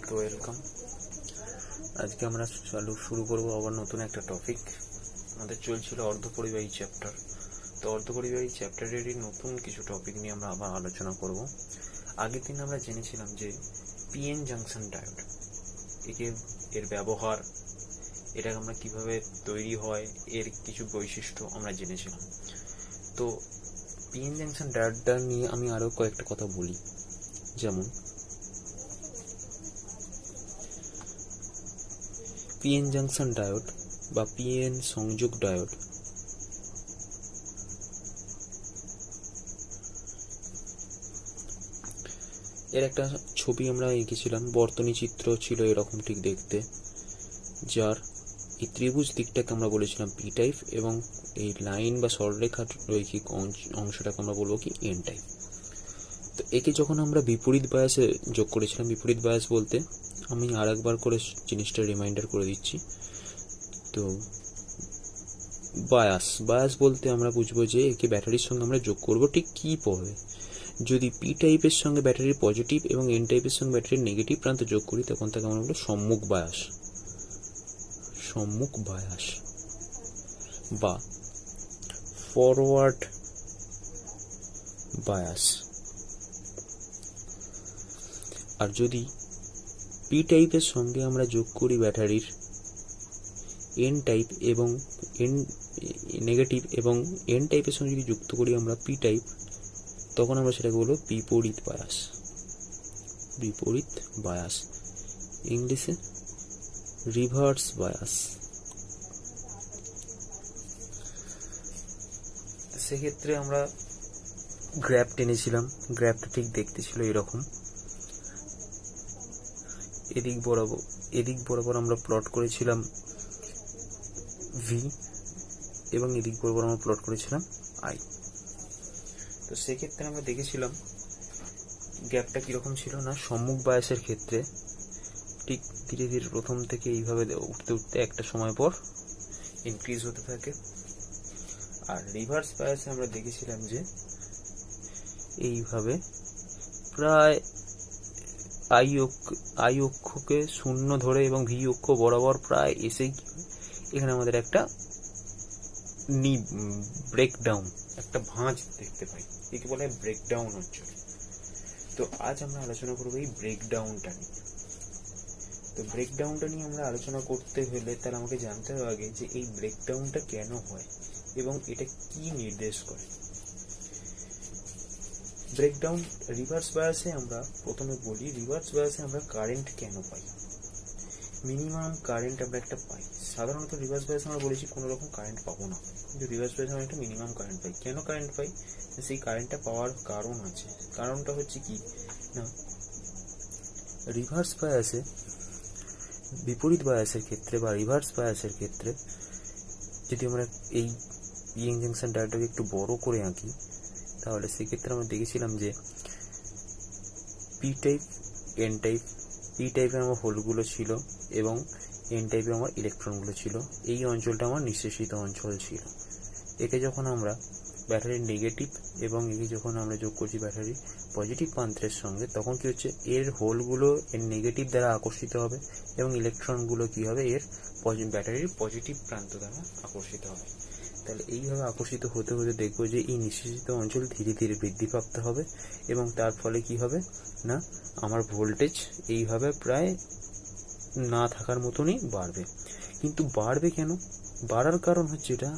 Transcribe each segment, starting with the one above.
তো ওয়েলকাম। আজকে আমরা শুরু করব আবার নতুন একটা টপিক। আমাদের চলছিল অর্ধপরিবাহী চ্যাপ্টার। তো অর্ধপরিবাহী চ্যাপ্টারেরই নতুন কিছু টপিক নিয়ে আমরা আবার আলোচনা করব। আগের দিন আমরা জেনেছিলাম যে পিএন জাংশন ডায়োড, এর ব্যবহার, এটা আমরা কিভাবে তৈরি হয়, এর কিছু বৈশিষ্ট্য আমরা জেনেছিলাম। তো পিএন জাংশন ডায়োডটা নিয়ে আমি আরও কয়েকটা কথা বলি। যেমন পিএন জাংশন ডায়োড বা পিএন সংযোগ ডায়োড এর একটা ছবি আমরা এঁকেছিলাম, বর্তনী চিত্র ছিল এরকম ঠিক দেখতে, যার এই ত্রিভুজ দিকটাকে আমরা বলেছিলাম পি টাইপ এবং এই লাইন বা সরলরেখার রৈখিক অংশটাকে আমরা বলবো কি এন টাইপ। তো একে যখন আমরা বিপরীত বায়াসে যোগ করেছিলাম, বিপরীত বায়াস বলতে আমি আর একবার করে জিনিসটা রিমাইন্ডার করে দিচ্ছি। তো বায়াস বলতে আমরা বুঝবো যে একে ব্যাটারির সঙ্গে আমরা যোগ করবো ঠিক কি পড়বে। যদি পি টাইপের সঙ্গে ব্যাটারির পজিটিভ এবং এন টাইপের সঙ্গে ব্যাটারির নেগেটিভ প্রান্ত যোগ করি, তখন তাকে আমরা বলবো সম্মুখ বায়াস বা ফরওয়ার্ড বায়াস। আর যদি পি টাইপের সঙ্গে আমরা যোগ করি ব্যাটারির এন টাইপ এবং এন নেগেটিভ এবং এন টাইপের সঙ্গে যদি যুক্ত করি আমরা পি টাইপ, তখন আমরা সেটাকে বলবো বিপরীত বায়াস, ইংলিশে রিভার্স বায়াস। সেক্ষেত্রে আমরা গ্র্যাফ টেনেছিলাম, গ্র্যাফটা ঠিক দেখতে ছিল এরকম। এদিক বরাবর আমরা প্লট করেছিলাম ভি এবং এদিক বরাবর আমরা প্লট করেছিলাম আই। তো সেক্ষেত্রে আমরা দেখেছিলাম গ্যাপটা কিরকম ছিল না, সম্মুখ বায়াসের ক্ষেত্রে ঠিক ধীরে ধীরে প্রথম থেকে এইভাবে উঠতে উঠতে একটা সময় পর ইনক্রিজ হতে থাকে। আর রিভার্স বায়াসে আমরা দেখেছিলাম যে এইভাবে প্রায় আই অক্ষকে শূন্য ধরে এবং ভি অক্ষ বরাবর প্রায় এসেই এখানে আমাদের একটা ব্রেকডাউন, একটা ভাঁজ দেখতে পাই, একে বলে ব্রেকডাউন অঞ্চল। তো আজ আমরা আলোচনা করবো এই ব্রেকডাউনটা নিয়ে। তো ব্রেকডাউনটা নিয়ে আমরা আলোচনা করতে হলে তাহলে আমাকে জানতে হবে আগে যে এই ব্রেকডাউনটা কেন হয় এবং এটা কি নির্দেশ করে। ব্রেকডাউন রিভার্স বায়াসে আমরা প্রথমে বলি, রিভার্স বায়াসে আমরা কারেন্ট কেন পাই, মিনিমাম কারেন্ট আমরা একটা পাই। সাধারণত রিভার্স বায়াসে আমরা বলেছি কোনো রকম কারেন্ট পাবো না, কিন্তু রিভার্স বায়াসে আমরা একটা মিনিমাম কারেন্ট পাই। কেন কারেন্ট পাই? সেই কারেন্টটা পাওয়ার কারণ আছে। কারণটা হচ্ছে কি না, রিভার্স বায়াসে বিপরীত বায়াসের ক্ষেত্রে বা রিভার্স বায়াসের ক্ষেত্রে যদি আমরা এই পিএন জাংশন ডায়োডটাকে একটু বড় করে আঁকি, তাহলে সেক্ষেত্রে আমরা দেখেছিলাম যে P type N type, P টাইপে আমার হোলগুলো ছিল এবং এন টাইপে আমার ইলেকট্রনগুলো ছিল। এই অঞ্চলটা আমার নিঃশেষিত অঞ্চল ছিল। একে যখন আমরা ব্যাটারির নেগেটিভ এবং একে যখন আমরা যোগ করছি ব্যাটারির পজিটিভ প্রান্তের সঙ্গে, তখন কি হচ্ছে, এর হোলগুলো এর নেগেটিভ দ্বারা আকর্ষিত হবে এবং ইলেকট্রনগুলো কি হবে, এর ব্যাটারির পজিটিভ প্রান্ত দ্বারা আকর্ষিত হবে। তাহলে এইভাবে আকর্ষিত হতে হতে দেখবো যে এই নিঃশেষিত অঞ্চল ধীরে ধীরে বৃদ্ধিপ্রাপ্ত হবে এবং তার ফলে কি হবে না, আমার ভোল্টেজ এইভাবে প্রায় না থাকার মতনই বাড়বে। কিন্তু বাড়বে কেন? বাড়ার কারণ হচ্ছে এটা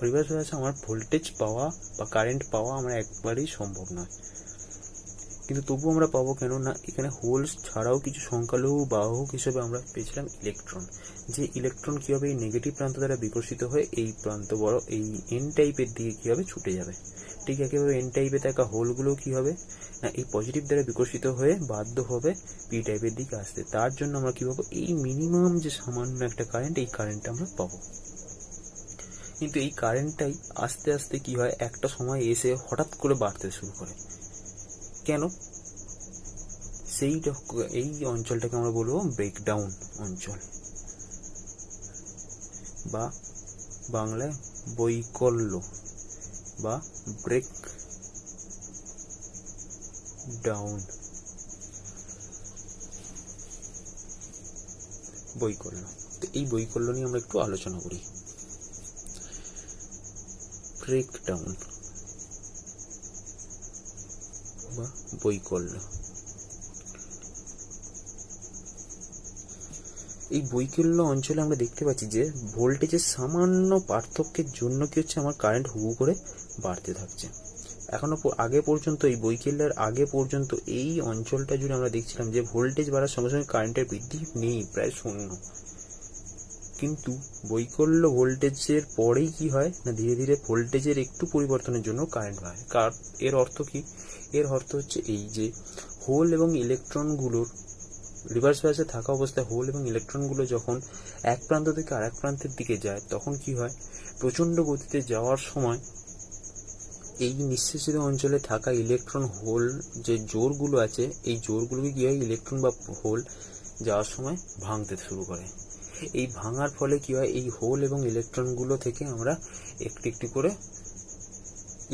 রিভার্স বায়াসে আমার ভোল্টেজ পাওয়া বা কারেন্ট পাওয়া আমার একবারেই সম্ভব নয়, কিন্তু তবুও আমরা পাবো কেন না, এখানে হোলস ছাড়াও কিছু সংখ্যালঘু বাহক হিসেবে আমরা পেয়েছিলাম ইলেকট্রন। যে ইলেকট্রন কি হবে, এই নেগেটিভ প্রান্ত দ্বারা বিকশিত হয়ে এই প্রান্ত বড় এই এন টাইপের দিকে কি হবে, ছুটে যাবে। ঠিক একইভাবে এন টাইপে থাকা হোলগুলো কি হবে না, এই পজিটিভ দ্বারা বিকশিত হয়ে বাধ্য হবে পি টাইপের দিকে আসতে। তার জন্য আমরা কি পাবো, এই মিনিমাম যে সামান্য একটা কারেন্ট, এই কারেন্টটা আমরা পাবো। কিন্তু এই কারেন্টটাই আস্তে আস্তে কি হয়, একটা সময় এসে হঠাৎ করে বাড়তে শুরু করে। কেন? এই অঞ্চলটাকে আমরা বলবো ব্রেকডাউন অঞ্চল বা বাংলায় বৈকল্য বা ব্রেক ডাউন। বৈকল্য। তো এই বৈকল্য নিয়ে আমরা একটু আলোচনা করি। ব্রেকডাউন বা বৈকল্য। এই বৈকল্য অঞ্চলে আমরা দেখতে পাচ্ছি যে ভোল্টেজের সামান্য পার্থক্যের জন্য কি হচ্ছে, আমার কারেন্ট হু করে বাড়তে থাকছে। এখনো আগে পর্যন্ত, এই বৈকল্যের আগে পর্যন্ত এই অঞ্চলটা জুড়ে আমরা দেখছিলাম যে ভোল্টেজ বাড়ার সঙ্গে সঙ্গে কারেন্টের বৃদ্ধি নেই, প্রায় শূন্য। কিন্তু বৈকল্য ভোল্টেজের পরেই কি হয় না, ধীরে ধীরে ভোল্টেজের একটু পরিবর্তনের জন্য কারেন্ট হয়। এর অর্থ কি? এর অর্থ হচ্ছে এই যে হোল এবং ইলেকট্রনগুলোর রিভার্স বায়াসে থাকা অবস্থায় হোল এবং ইলেকট্রনগুলো যখন এক প্রান্ত থেকে আরেক প্রান্তের দিকে যায়, তখন কি হয়, প্রচণ্ড গতিতে যাওয়ার সময় এই নিঃশেষিত অঞ্চলে থাকা ইলেকট্রন হোল যে জোরগুলো আছে, এই জোরগুলোকে কি হয়, ইলেকট্রন বা হোল যাওয়ার সময় ভাঙতে শুরু করে। এই ভাঙার ফলে কি হয়, এই হোল এবং ইলেকট্রনগুলো থেকে আমরা একটি একটি করে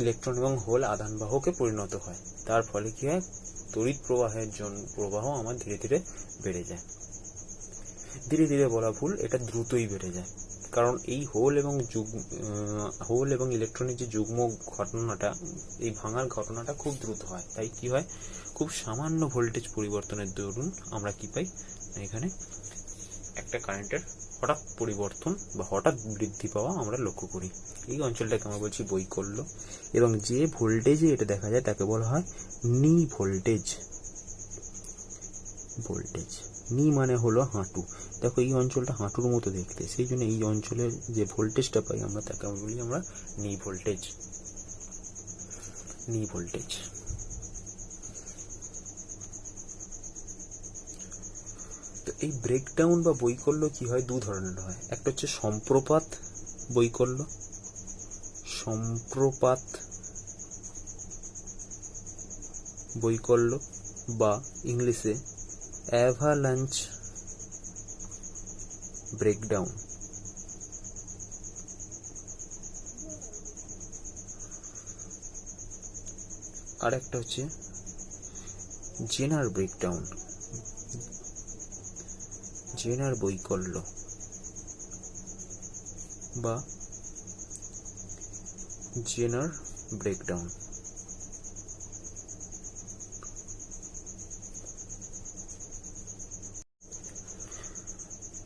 ইলেকট্রন এবং হোল আধানবাহকে পরিণত হয়। তার ফলে কি হয়, তড়িৎ প্রবাহ আমার ধীরে ধীরে বেড়ে যায়। ধীরে ধীরে বলা ভুল, এটা দ্রুতই বেড়ে যায়। কারণ এই হোল এবং ইলেকট্রনের যে যুগ্ম ঘটনাটা, এই ভাঙার ঘটনাটা খুব দ্রুত হয়। তাই কি হয়, খুব সামান্য ভোল্টেজ পরিবর্তনের দরুন আমরা কি পাই, এখানে একটা কারেন্টের হঠাৎ পরিবর্তন বা হঠাৎ বৃদ্ধি পাওয়া আমরা লক্ষ্য করি। এই অঞ্চলটাকে আমরা বলছি বৈকল্য, এবং যে ভোল্টেজে এটা দেখা যায় তাকে বলা হয় নি ভোল্টেজ। নি মানে হলো হাঁটু। দেখো এই অঞ্চলটা হাঁটুর মতো দেখতে, সেই জন্য এই অঞ্চলের যে ভোল্টেজটা পাই আমরা তাকে বলি আমরা নি ভোল্টেজ। তো এই ব্রেকডাউন বা বৈকল্য কি হয়, দু ধরনের হয়। একটা হচ্ছে সম্প্রপাত বৈকল্য বা ইংলিশে অ্যাভালাঞ্চ ব্রেকডাউন। আর একটা হচ্ছে জেনার বৈকল্য বা জেনার ব্রেকডাউন।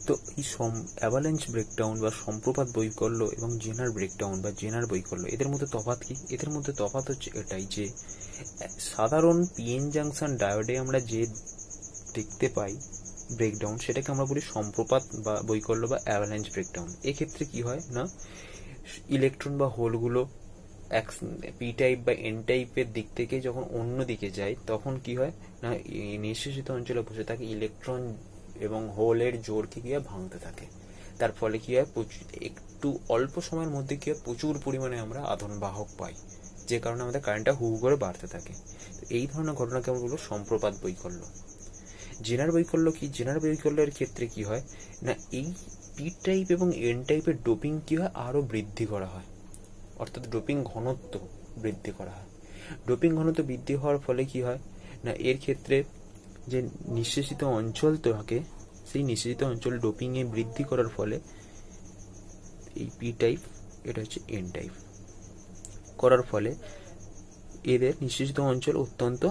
তো এই অ্যাভালাঞ্চ ব্রেকডাউন বা সম্প্রপাত বৈকল্য এবং জেনার ব্রেকডাউন বা জেনার বৈকল্য, এদের মধ্যে তফাৎ কি? এদের মধ্যে তফাৎ হচ্ছে এটাই যে সাধারণ পিএন জাংশন ডায়োডে আমরা যে দেখতে পাই ব্রেকডাউন, সেটাকে আমরা বলি সম্প্রপাত বা বৈকল্য বা অ্যাভালাঞ্চ ব্রেকডাউন। এক্ষেত্রে কি হয় না, ইলেকট্রন বা হোলগুলো পি টাইপ বা এন টাইপের দিক থেকে যখন অন্য দিকে যায়, তখন কি হয় না, নিঃশেষিত অঞ্চলে বসে থাকে ইলেকট্রন এবং হোলের জোরকে কি হয়, ভাঙতে থাকে। তার ফলে কি হয়, একটু অল্প সময়ের মধ্যে কি হয়, প্রচুর পরিমাণে আমরা আধান বাহক পাই, যে কারণে আমাদের কারেন্টটা হু করে বাড়তে থাকে। এই ধরনের ঘটনাকে আমরা বলবো সম্প্রপাত বৈকল্য। জেনার বৈকল্য কি? জেনার বৈকল্যের ক্ষেত্রে কি হয় না, এই পি টাইপ এবং এন টাইপের ডোপিং কি হয়, আরো বৃদ্ধি করা হয়, অর্থাৎ ডোপিং ঘনত্ব বৃদ্ধি করা হয়। ডোপিং ঘনত্ব বৃদ্ধি হওয়ার ফলে কি হয় না, এর ক্ষেত্রে যে নিঃশেষিত অঞ্চল থাকে, সেই নিঃশেষিত অঞ্চল ডোপিং এ বৃদ্ধি করার ফলে এই পি টাইপ, এটা হচ্ছে এন টাইপ করার ফলে এদের নিঃশেষিত অঞ্চল অত্যন্ত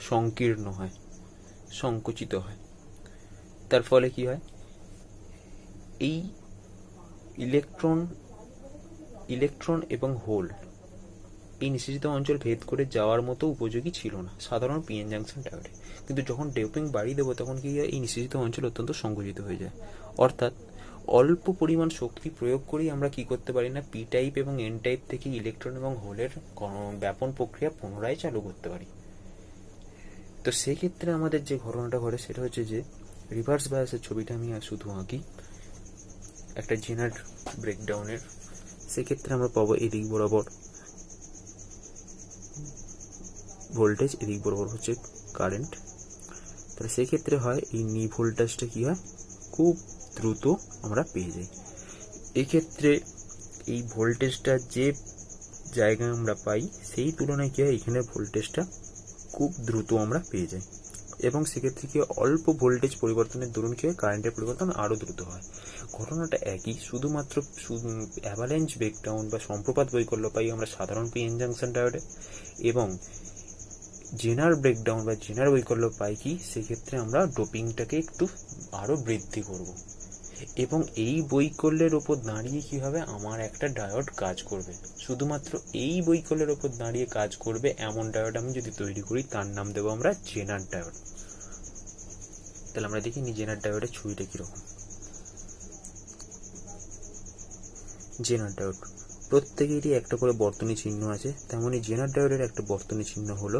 সংকীর্ণ হয়, সংকুচিত হয়। তার ফলে কি হয়, এই ইলেকট্রন এবং হোল এই নিঃশেষিত অঞ্চল ভেদ করে যাওয়ার মতো উপযোগী ছিল না সাধারণ পিএন জাংশন ডায়োডে। কিন্তু যখন ডোপিং বাড়িয়ে দেবো, তখন কি হয়, এই নিঃশেষিত অঞ্চল অত্যন্ত সংকুচিত হয়ে যায়। অর্থাৎ অল্প পরিমাণ শক্তি প্রয়োগ করেই আমরা কি করতে পারি না, পি টাইপ এবং এন টাইপ থেকে ইলেকট্রন এবং হোলের ব্যাপন প্রক্রিয়া পুনরায় চালু করতে পারি। তো সেক্ষেত্রে আমাদের যে ঘটনাটা ঘটে সেটা হচ্ছে যে রিভার্স বায়াসের ছবিটা আমি শুধু আঁকি একটা জেনার ব্রেকডাউনের। সেক্ষেত্রে আমরা পাবো এদিক বরাবর ভোল্টেজ, এদিক বরাবর হচ্ছে কারেন্ট। তাহলে সেক্ষেত্রে হয় এই নি ভোল্টেজটা কি হয়, খুব দ্রুত আমরা পেয়ে যাই। এক্ষেত্রে এই ভোল্টেজটা যে জায়গায় আমরা পাই, সেই তুলনায় কি হয়, এখানে ভোল্টেজটা খুব দ্রুত আমরা পেয়ে যাই। এবং সেক্ষেত্রে কি অল্প ভোল্টেজ পরিবর্তনের দরুন কি হয়, কারেন্টের পরিবর্তন আরও দ্রুত হয়। ঘটনাটা একই, শুধুমাত্র অ্যাভালেঞ্চ ব্রেকডাউন বা সম্প্রপাত বৈকল্য পাই আমরা সাধারণ পিএন জাংশন ডায়োডে, এবং জেনার ব্রেকডাউন বা জেনার বৈকল্য পাই কি সেক্ষেত্রে আমরা ডোপিংটাকে একটু আরও বৃদ্ধি করব। এবং এই বৈকল্যের ওপর দাঁড়িয়ে কি হবে, আমার একটা ডায়োড কাজ করবে। শুধুমাত্র এই বৈকল্যের ওপর দাঁড়িয়ে কাজ করবে এমন ডায়োড আমি যদি তৈরি করি, তার নাম দেবো আমরা জেনার ডায়োড। তাহলে আমরা দেখিনি জেনার ডায়োডের ছবিটা কীরকম। জেনার ডায়োড প্রত্যেকেরই একটা করে বর্তনী চিহ্ন আছে, তেমনই জেনার ডায়োডের একটা বর্তনী চিহ্ন হলো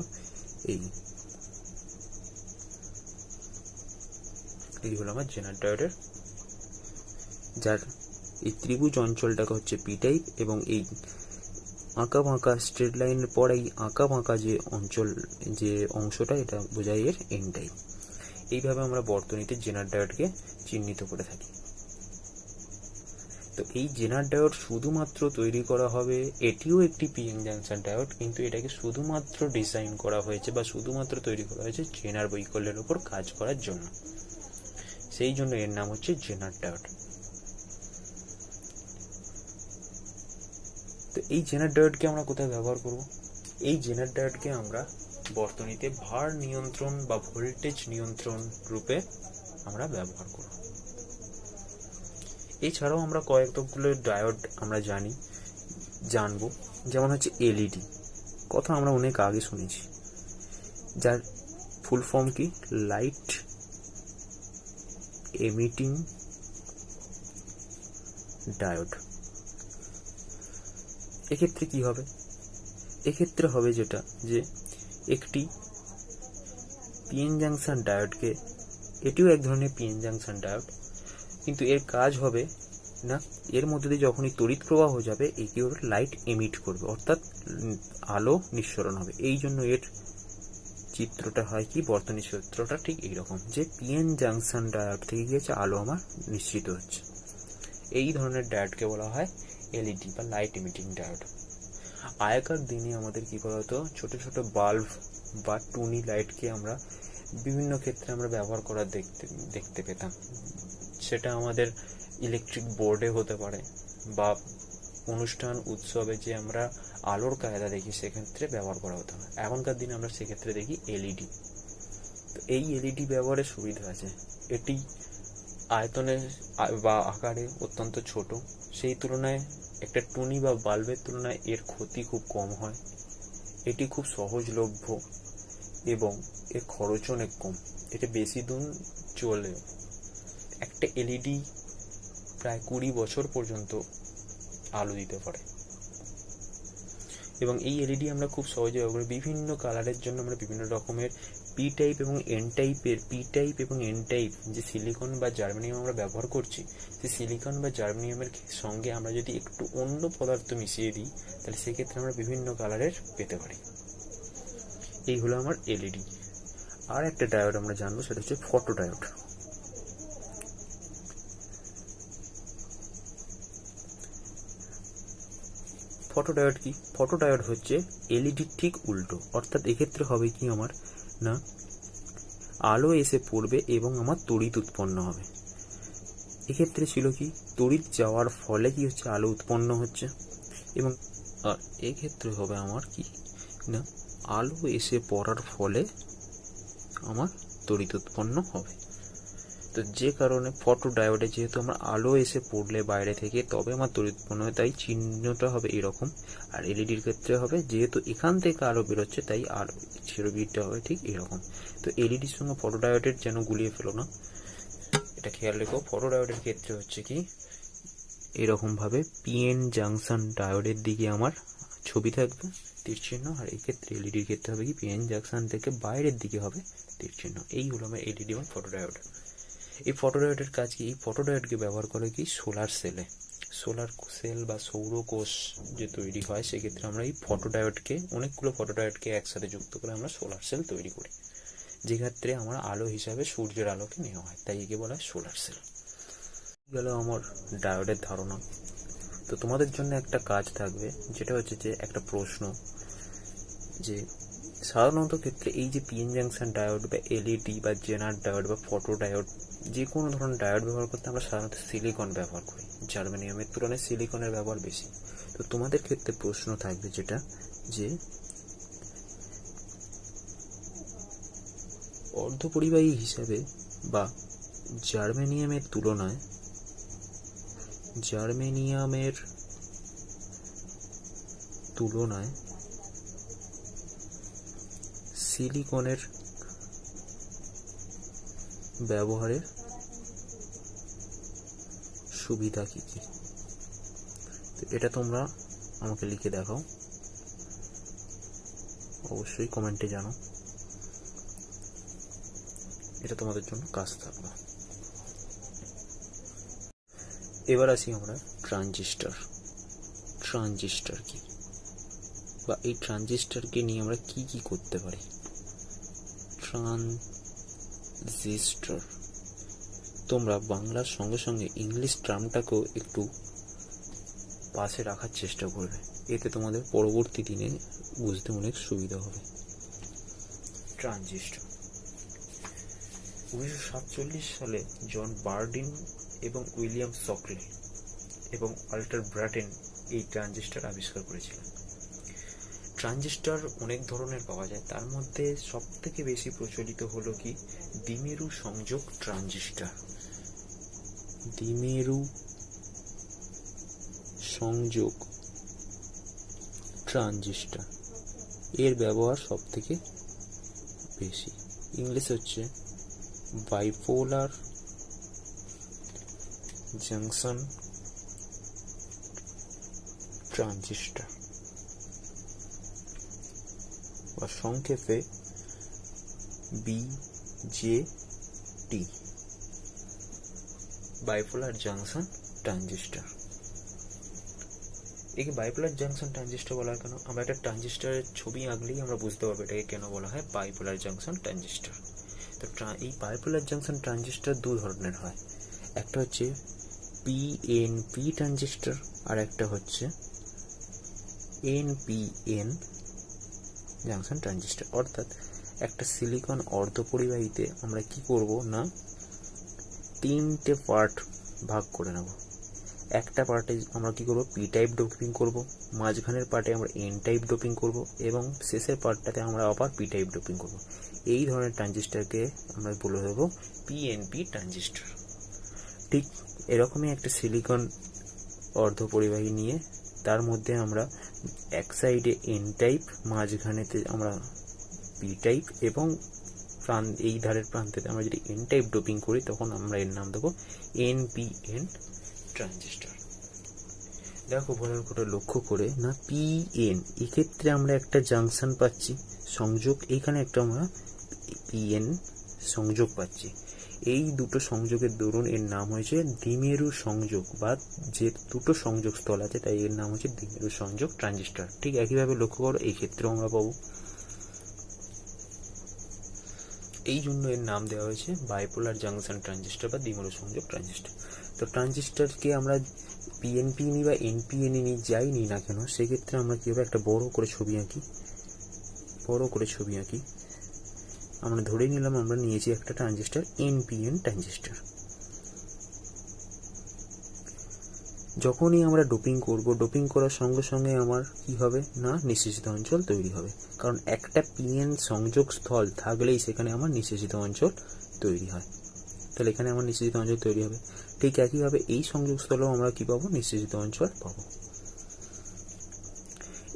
এই হলো আমার জেনার ডায়োডের, যার এই ত্রিভুজ অঞ্চলটাকে হচ্ছে পি টাইপ, এবং এই আঁকা বাঁকা স্ট্রেট লাইনের পর এই আঁকা বাঁকা যে অংশটা এটা বোঝায় এর এন টাইপ। এইভাবে আমরা বর্তনীতে জেনার ডায়োডকে চিহ্নিত করে থাকি। তো এই জেনার ডায়োড শুধুমাত্র তৈরি করা হবে, এটিও একটি পিএন জাংশন ডায়োড, কিন্তু এটাকে শুধুমাত্র ডিজাইন করা হয়েছে বা শুধুমাত্র তৈরি করা হয়েছে জেনার বৈকল্যের উপর কাজ করার জন্য। সেই জন্য এর নাম হচ্ছে জেনার ডায়োড। তো এই জেনার ডায়োডকে আমরা কোথায় ব্যবহার করব? এই জেনার ডায়োডকে আমরা বর্তনীতে ভার নিয়ন্ত্রণ বা ভোল্টেজ নিয়ন্ত্রণ রূপে আমরা ব্যবহার করব। এছাড়াও আমরা কয়েকগুলো ডায়োড আমরা জানবো, যেমন হচ্ছে এলইডি, কথা আমরা অনেক আগে শুনেছি, যার ফুল ফর্ম কি, লাইট এমিটিং ডায়োড। এক্ষেত্রে কি হবে? এক্ষেত্রে হবে যেটা, যে একটি পিএন জাংশন ডায়োডকে, এটিও এক ধরনের পিএন জাংশন ডায়োড, কিন্তু এর কাজ হবে না, এর মধ্যে দিয়ে যখনই তড়িৎ প্রবাহ যাবে এই কি হবে, লাইট এমিট করবে, অর্থাৎ আলো নিঃসরণ হবে। এই জন্য এর চিত্রটা হয় কি, বর্তনী চিত্রটা ঠিক এইরকম, যে পিএন জাংশন ডায়োড থেকে গিয়েছে আলো আমার নিঃসৃত হচ্ছে। এই ধরনের ডায়োডকে বলা হয় এলইডি বা লাইট এমিটিং ডায়োড। আগেকার দিনে আমাদের কি করা হতো, ছোট ছোট বাল্ব বা টুনি লাইটকে আমরা বিভিন্ন ক্ষেত্রে আমরা ব্যবহার করা দেখতে পেতাম। সেটা আমাদের ইলেকট্রিক বোর্ডে হতে পারে, বা অনুষ্ঠান উৎসবে যে আমরা আলোর কায়দা দেখি সেক্ষেত্রে ব্যবহার করা হতো। এখনকার দিনে আমরা সেক্ষেত্রে দেখি এলইডি। তো এই এলইডি ব্যবহারের সুবিধা আছে, এটি আয়তনে বা আকারে অত্যন্ত ছোট, সেই তুলনায় একটা টুনি বা বাল্বের তুলনায় এর ক্ষতি খুব কম হয়, এটি খুব সহজলভ্য এবং এর খরচ অনেক কম, এটা বেশি দিন চলে। একটা এলইডি প্রায় 20 বছর পর্যন্ত আলো দিতে পারে, এবং এই এলইডি আমরা খুব সহজে ব্যবহার করি। বিভিন্ন কালারের জন্য আমরা বিভিন্ন রকমের পি টাইপ এবং এন টাইপ যে সিলিকন বা জার্মেনিয়াম আমরা ব্যবহার করছি, সেই সিলিকন বা জার্মেনিয়ামের সঙ্গে আমরা যদি একটু অন্য পদার্থ মিশিয়ে দিই, তাহলে সেক্ষেত্রে আমরা বিভিন্ন কালারের পেতে পারি। এই হলো আমার এলইডি। আর একটা ডায়োড আমরা জানবো, সেটা হচ্ছে ফটো ডায়োড। ফটো ডায়োড কি? ফটো ডায়োড হচ্ছে এলইডির ঠিক উল্টো, অর্থাৎ এক্ষেত্রে হবে কি আমার, না আলো এসে পড়বে এবং আমার তড়িৎ উৎপন্ন হবে। এক্ষেত্রে ছিল কি, তড়িৎ যাওয়ার ফলে কি হচ্ছে, আলো উৎপন্ন হচ্ছে, এবং আর এক্ষেত্রে হবে আমার কি, না আলো এসে পড়ার ফলে আমার তড়িৎ উৎপন্ন হবে। তো যে কারণে ফটো ডায়োডে যেহেতু আমার আলো এসে পড়লে বাইরে থেকে তবে আমার তড়িৎ উৎপন্ন হয়, তাই চিহ্নটা হবে এরকম। আর এলইডির ক্ষেত্রে হবে, যেহেতু এখান থেকে আলো বেরোচ্ছে তাই আলো ছবিটা হবে ঠিক এরকম। তো এলইডির সঙ্গে ফটো ডায়োডের যেন গুলিয়ে ফেলো না, এটা খেয়াল রেখো। ফটো ডায়োডের ক্ষেত্রে হচ্ছে কি, এরকম ভাবে পিএন জাংশন ডায়োডের দিকে আমার ছবি থাকবে তীর চিহ্ন, আর এই ক্ষেত্রে এলইডির ক্ষেত্রে হবে কি, পিএন জাংশন থেকে বাইরের দিকে হবে তীর চিহ্ন। এই হলো আমার এলইডি এবং ফটো ডায়োড। এই ফটো ডায়োডের কাজ কি, এই ফটো ডায়োডকে ব্যবহার করে কি, সোলার সেল বা সৌরকোষ যে তৈরি হয়, সেক্ষেত্রে আমরা এই ফটো ডায়োডকে, অনেকগুলো ফটো ডায়োডকে একসাথে যুক্ত করে আমরা সোলার সেল তৈরি করি, যে ক্ষেত্রে আমরা আলো হিসাবে সূর্যের আলোকে নেওয়া হয়, তাই একে বলা হয় সোলার সেল। গেল আমার ডায়োডের ধারণা। তো তোমাদের জন্য একটা কাজ থাকবে, যেটা হচ্ছে যে একটা প্রশ্ন, যে সাধারণত ক্ষেত্রে এই যে পিএন জাংশন ডায়োড বা এলইডি বা জেনার ডায়োড বা ফটো ডায়োড, যে কোনো ধরনের ডায়োড ব্যবহার করতে আমরা সাধারণত সিলিকন ব্যবহার করি। জার্মেনিয়ামের তুলনায় সিলিকনের ব্যবহার বেশি। তো তোমাদের ক্ষেত্রে প্রশ্ন থাকবে যেটা, যে অর্ধপরিবাহী হিসাবে বা জার্মেনিয়ামের তুলনায় সিলিকনের ব্যবহারের সুবিধা কি কি? তো এটা তোমরা আমাকে লিখে দেখাও, অবশ্যই কমেন্টে জানো, এটা তোমাদের জন্য কাজ থাকবে। এবার আসি আমরা ট্রানজিস্টর কি, বা এই ট্রানজিস্টরকে নিয়ে আমরা কি কি করতে পারি। ট্রানজিস্টর, তোমরা বাংলার সঙ্গে সঙ্গে ইংলিশ টার্মটাকেও একটু পাশে রাখার চেষ্টা করবে, এতে তোমাদের পরবর্তী দিনে বুঝতে অনেক সুবিধা হবে। ট্রানজিস্টর 1947 সালে জন বার্ডিন এবং উইলিয়াম শকলে এবং ওয়াল্টার ব্র্যাটেন এই ট্রানজিস্টর আবিষ্কার করেছিলেন। ট্রানজিস্টর অনেক ধরনের পাওয়া যায়, তার মধ্যে সব থেকে বেশি প্রচলিত হলো কি দ্বিমেরু সংযোগ ট্রানজিস্টর। দ্বিমেরু সংযোগ ট্রানজিস্টর এর ব্যবহার সব থেকে বেশি। ইংলিশ হচ্ছে বাইপোলার জাংশন ট্রানজিস্টর, বা সংক্ষেপে BJT, বাইপোলার জাংশন ট্রানজিস্টর। একে বাইপোলার জাংশন ট্রানজিস্টর বলা হয় কেন? আমরা একটা ট্রানজিস্টরের ছবি আঁকলেই আমরা বুঝতে পারবো এটাকে কেন বলা হয় বাইপোলার জাংশন ট্রানজিস্টর। তো এই বাইপোলার জাংশন ট্রানজিস্টর দু ধরনের হয়, একটা হচ্ছে পিএনপি ট্রানজিস্টর আর একটা হচ্ছে এনপিএন জাংশন ট্রানজিস্টর। অর্থাৎ একটা সিলিকন অর্ধপরিবাহীতে আমরা কি করব না, তিনটে পার্ট ভাগ করে নেব। একটা পার্টে আমরা কি করব, পি টাইপ ডোপিং করব, মাঝখানের পার্টে আমরা এন টাইপ ডোপিং করব এবং শেষের পার্টটাতে আমরা আবার পি টাইপ ডোপিং করব। এই ধরনের ট্রানজিস্টরকে আমরা বলে দেবো পিএনপি ট্রানজিস্টর। ঠিক এরকমই একটা সিলিকন অর্ধপরিবাহী নিয়ে তার মধ্যে আমরা এক সাইডে এন টাইপ, মাঝখানেতে আমরা পি টাইপ এবং এই ধারের প্রান্তেতে আমরা যদি এন টাইপ ডোপিং করি তখন আমরা এর নাম দেবো এনপিএন ট্রানজিস্টর। দেখো ভালো করে লক্ষ্য করে না, পিএন এক্ষেত্রে আমরা একটা জাংশন পাচ্ছি সংযোগ, এইখানে একটা আমরা পিএন সংযোগ পাচ্ছি। এই দুটো সংযোগের দরুন এর নাম হয়েছে দ্বিমেরু সংযোগ, বা যে দুটো সংযোগ স্থল আছে তাই এর নাম হচ্ছে দ্বিমেরু সংযোগ ট্রানজিস্টর। ঠিক একইভাবে লক্ষ্য করো এই ক্ষেত্রেও আমরা পাবো, এই জন্য এর নাম দেওয়া হয়েছে বাইপোলার জাংশন ট্রানজিস্টর বা দ্বিমেরু সংযোগ ট্রানজিস্টর। তো ট্রানজিস্টরকে আমরা পিএনপি নিই বা এনপিএন নিই, যাই নিই না কেন, সেক্ষেত্রে আমরা কীভাবে একটা বড় করে ছবি আঁকি। আমরা ধরে নিলাম আমরা নিয়েছি একটা ট্রানজিস্টর এনপিএন ট্রানজিস্টর। যখনই আমরা ডোপিং করব, ডোপিং করার সঙ্গে সঙ্গে আমার কি হবে না, নিঃশেষিত অঞ্চল তৈরি হবে, কারণ একটা পিএন সংযোগ স্থল থাকলেই সেখানে আমার নিঃশেষিত অঞ্চল তৈরি হয়। তাহলে এখানে আমার নিঃশেষিত অঞ্চল তৈরি হবে। ঠিক একইভাবে এই সংযোগ স্থলেও আমরা কি পাবো, নিঃশেষিত অঞ্চল পাবো।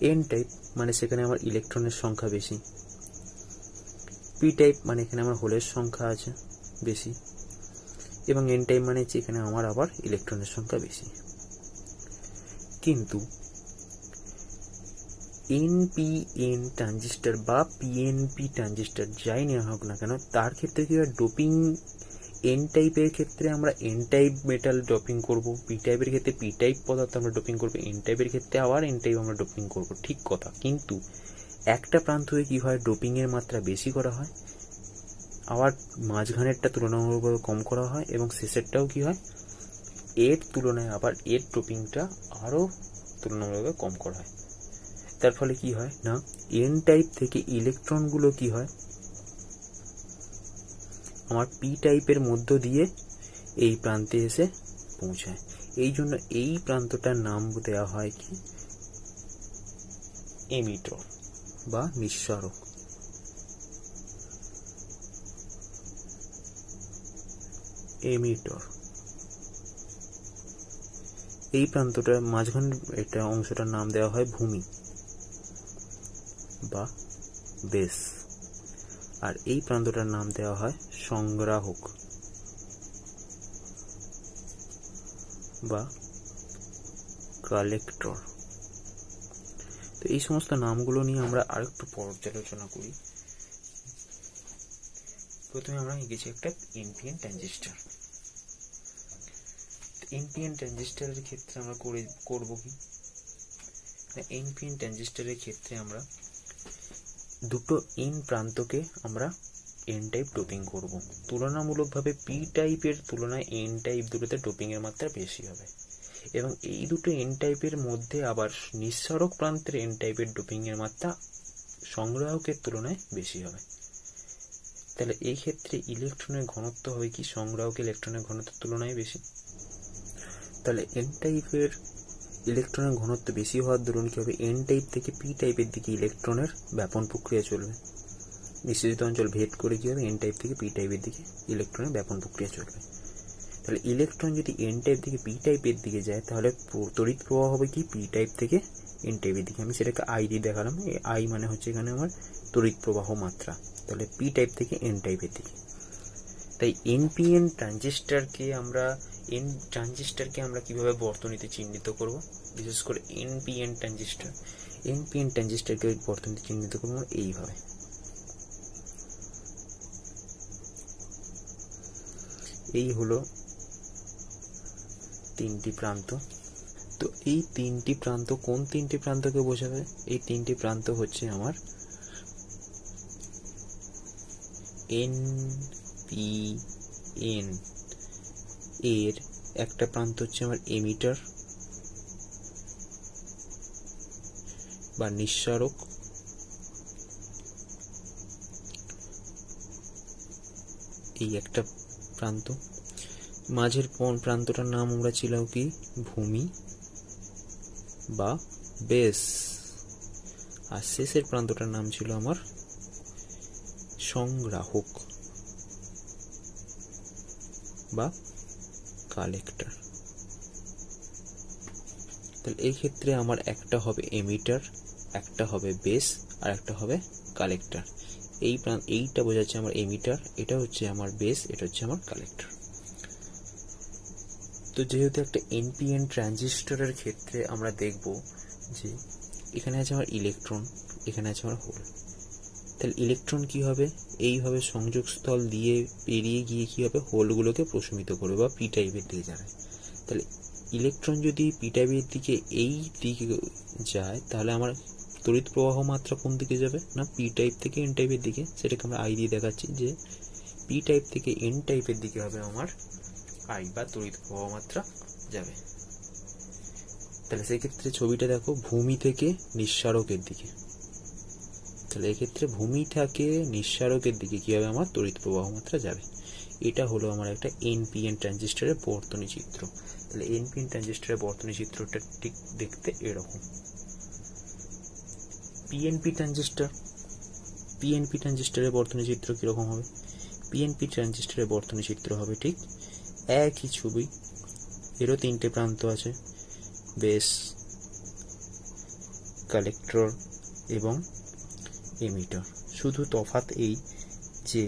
এন টাইপ মানে সেখানে আমার ইলেকট্রনের সংখ্যা বেশি, পি টাইপ মানে এখানে আমার হোলের সংখ্যা আছে বেশি, এবং এন টাইপ মানে এখানে আমার আবার ইলেকট্রনের সংখ্যা বেশি। কিন্তু এনপিএন ট্রানজিস্টর বা পিএনপি ট্রানজিস্টর যাই নেওয়া হোক না কেন, তার ক্ষেত্রে কি হয়, ডোপিং এন টাইপের ক্ষেত্রে আমরা এন টাইপ মেটাল ডোপিং করব, পি টাইপের ক্ষেত্রে পি টাইপ পদার্থ আমরা ডোপিং করবো, এন টাইপের ক্ষেত্রে আবার এন টাইপ আমরা ডোপিং করব। ঠিক কথা, কিন্তু একটা প্রান্ত হয়ে কি হয়, ডোপিংয়ের মাত্রা বেশি করা হয়, আবার মাঝখানেরটা তুলনামূলকভাবে কম করা হয়, এবং শেষেরটাও কি হয়, এর তুলনায় আবার এর ডোপিংটা আরও তুলনামূলকভাবে কম করা হয়। তার ফলে কি হয় না, এন টাইপ থেকে ইলেকট্রনগুলো কি হয় আমার পি টাইপের মধ্য দিয়ে এই প্রান্তে এসে পৌঁছায়। এই জন্য এই প্রান্তটার নাম দেওয়া হয় কি এমিটর বা নিঃসারক। এমিটর। এই প্রান্তটার মাঝখানে এটা অংশটার নাম দেওয়া হয় ভূমি বা বেস, আর এই প্রান্তটার নাম দেওয়া হয় সংগ্রাহক বা কালেক্টর। তো এই সমস্ত নামগুলো নিয়ে আমরা আরেকটু পর্যালোচনা করি। প্রথমে আমরা এঁকেছি একটা এনপিএন ট্রানজিস্টর। এনপিএন ট্রানজিস্টরের ক্ষেত্রে আমরা করব কি, এনপিএন ট্রানজিস্টরের ক্ষেত্রে আমরা দুটো এন প্রান্তকে আমরা এন টাইপ ডোপিং করব। তুলনামূলকভাবে পি টাইপের তুলনায় এন টাইপ দুটোতে ডোপিং এর মাত্রা বেশি হবে, এবং এই দুটো এন টাইপের মধ্যে আবার নিঃসারক প্রান্তের এন টাইপের ডোপিং এর মাত্রা সংগ্রাহকের তুলনায় বেশি হবে। তাহলে এই ক্ষেত্রে ইলেকট্রনের ঘনত্ব হবে কি সংগ্রাহক ইলেকট্রনের ঘনত্বের তুলনায় বেশি। তাহলে এন টাইপের ইলেকট্রনের ঘনত্ব বেশি হওয়ার দরুন কি হবে, এন টাইপ থেকে পি টাইপের দিকে ইলেকট্রনের ব্যাপন প্রক্রিয়া চলবে। নিঃসৃজিত অঞ্চল ভেদ করে কি হবে, এন টাইপ থেকে পি টাইপের দিকে ইলেকট্রনের ব্যাপন প্রক্রিয়া চলবে। তাহলে ইলেকট্রন যদি এন টাইপ থেকে পি টাইপের দিকে যায় তাহলে তড়িৎ প্রবাহ হবে কি পি টাইপ থেকে এন টাইপের দিকে। আমি সেটাকে আই দিয়ে দেখালাম, এই আই মানে হচ্ছে এখানে আমার তড়িৎ প্রবাহ মাত্রা। তাহলে পি টাইপ থেকে এন টাইপের দিকে। তাই এনপিএন ট্রানজিস্টরকে আমরা কিভাবে বর্তনীতে চিহ্নিত করব, বিশেষ করে এনপিএন ট্রানজিস্টরকে বর্তনীতে চিহ্নিত করব এইভাবে। এই হলো তিনটি প্রান্ত। তো এই তিনটি প্রান্ত কোন তিনটি প্রান্তকে বোঝাবে, এই তিনটি প্রান্ত হচ্ছে আমার এনপিএন এর একটা প্রান্ত হচ্ছে আমার এমিটার বা নিঃসারক, এই একটা প্রান্ত। মাঝের প্রান্তটার নাম আমরা ছিলাম কি ভূমি বা বেস, আর শেষের প্রান্তটার নাম ছিল আমার সংগ্রাহক বা কালেক্টর। তাহলে এই ক্ষেত্রে আমার একটা হবে এমিটার, একটা হবে বেস, আর একটা হবে কালেক্টর। এইটা বোঝাচ্ছে আমার এমিটার, এটা হচ্ছে আমার বেস, এটা হচ্ছে আমার কালেক্টর। তো যেহেতু একটা এনপিএন ট্রানজিস্টরের ক্ষেত্রে আমরা দেখব যে এখানে আছে আমার ইলেকট্রন, এখানে আছে আমার হোল। তাহলে ইলেকট্রন কি হবে, এইভাবে সংযোগস্থল দিয়ে পেরিয়ে গিয়ে কি হবে, হোলগুলোকে প্রশমিত করবে বা পি টাইপের দিকে যাবে। তাহলে ইলেকট্রন যদি পি টাইপের দিকে এই দিকে যায় তাহলে আমার তড়িৎ প্রবাহ মাত্রা কোন দিকে যাবে না পি টাইপ থেকে এন টাইপের দিকে। সেটাকে আমরা আই দিয়ে দেখাচ্ছি যে পি টাইপ থেকে এন টাইপের দিকে হবে আমার আই বা তড়িৎ প্রবাহ মাত্রা যাবে। তাহলে সেক্ষেত্রে ছবিটা দেখো ভূমি থেকে নিঃসারকের দিকে। তাহলে এক্ষেত্রে ভূমি থেকে নিঃসারকের দিকে কি হবে, আমার তড়িৎ প্রবাহ মাত্রা যাবে। এটা হলো আমার একটা এনপিএন ট্রানজিস্টরের বর্তনী চিত্র। তাহলে এনপিএন ট্রানজিস্টরের বর্তনী চিত্রটা ঠিক দেখতে এরকম। পিএনপি ট্রানজিস্টরের বর্তনী চিত্র কিরকম হবে, পিএনপি ট্রানজিস্টরের বর্তনী চিত্র হবে ঠিক একই ছবি। এরও তিনটে প্রান্ত আছে, বেস, কালেক্টর এবং এমিটার। শুধু তফাৎ এই যে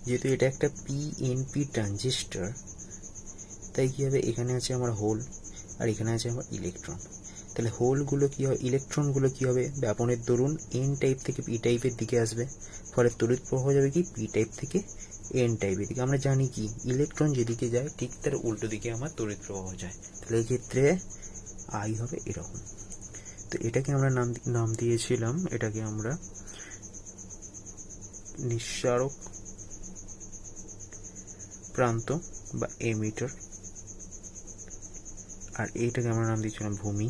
যেহেতু এটা একটা পিএনপি ট্রানজিস্টর তাই কি হবে, এখানে আছে আমার হোল আর এখানে আছে আমার ইলেকট্রন। তাহলে হোলগুলো কি হবে, ইলেকট্রনগুলো কি হবে, ব্যাপনের দরুন এন টাইপ থেকে পি টাইপের দিকে আসবে, ফলে তড়িৎ প্রবাহ যাবে কি পি টাইপ থেকে এন টাইপের দিকে। আমরা জানি কি ইলেকট্রন যেদিকে যায় ঠিক তার উল্টো দিকে আমার তড়িৎ প্রবাহ যায়। তাহলে এই ক্ষেত্রে আই হবে এরকম। তো এটাকে আমরা নাম দিয়েছিলাম, এটাকে আমরা নিঃসারক প্রান্ত বা এমিটার, আর এইটাকে আমরা নাম দিয়েছিলাম ভূমি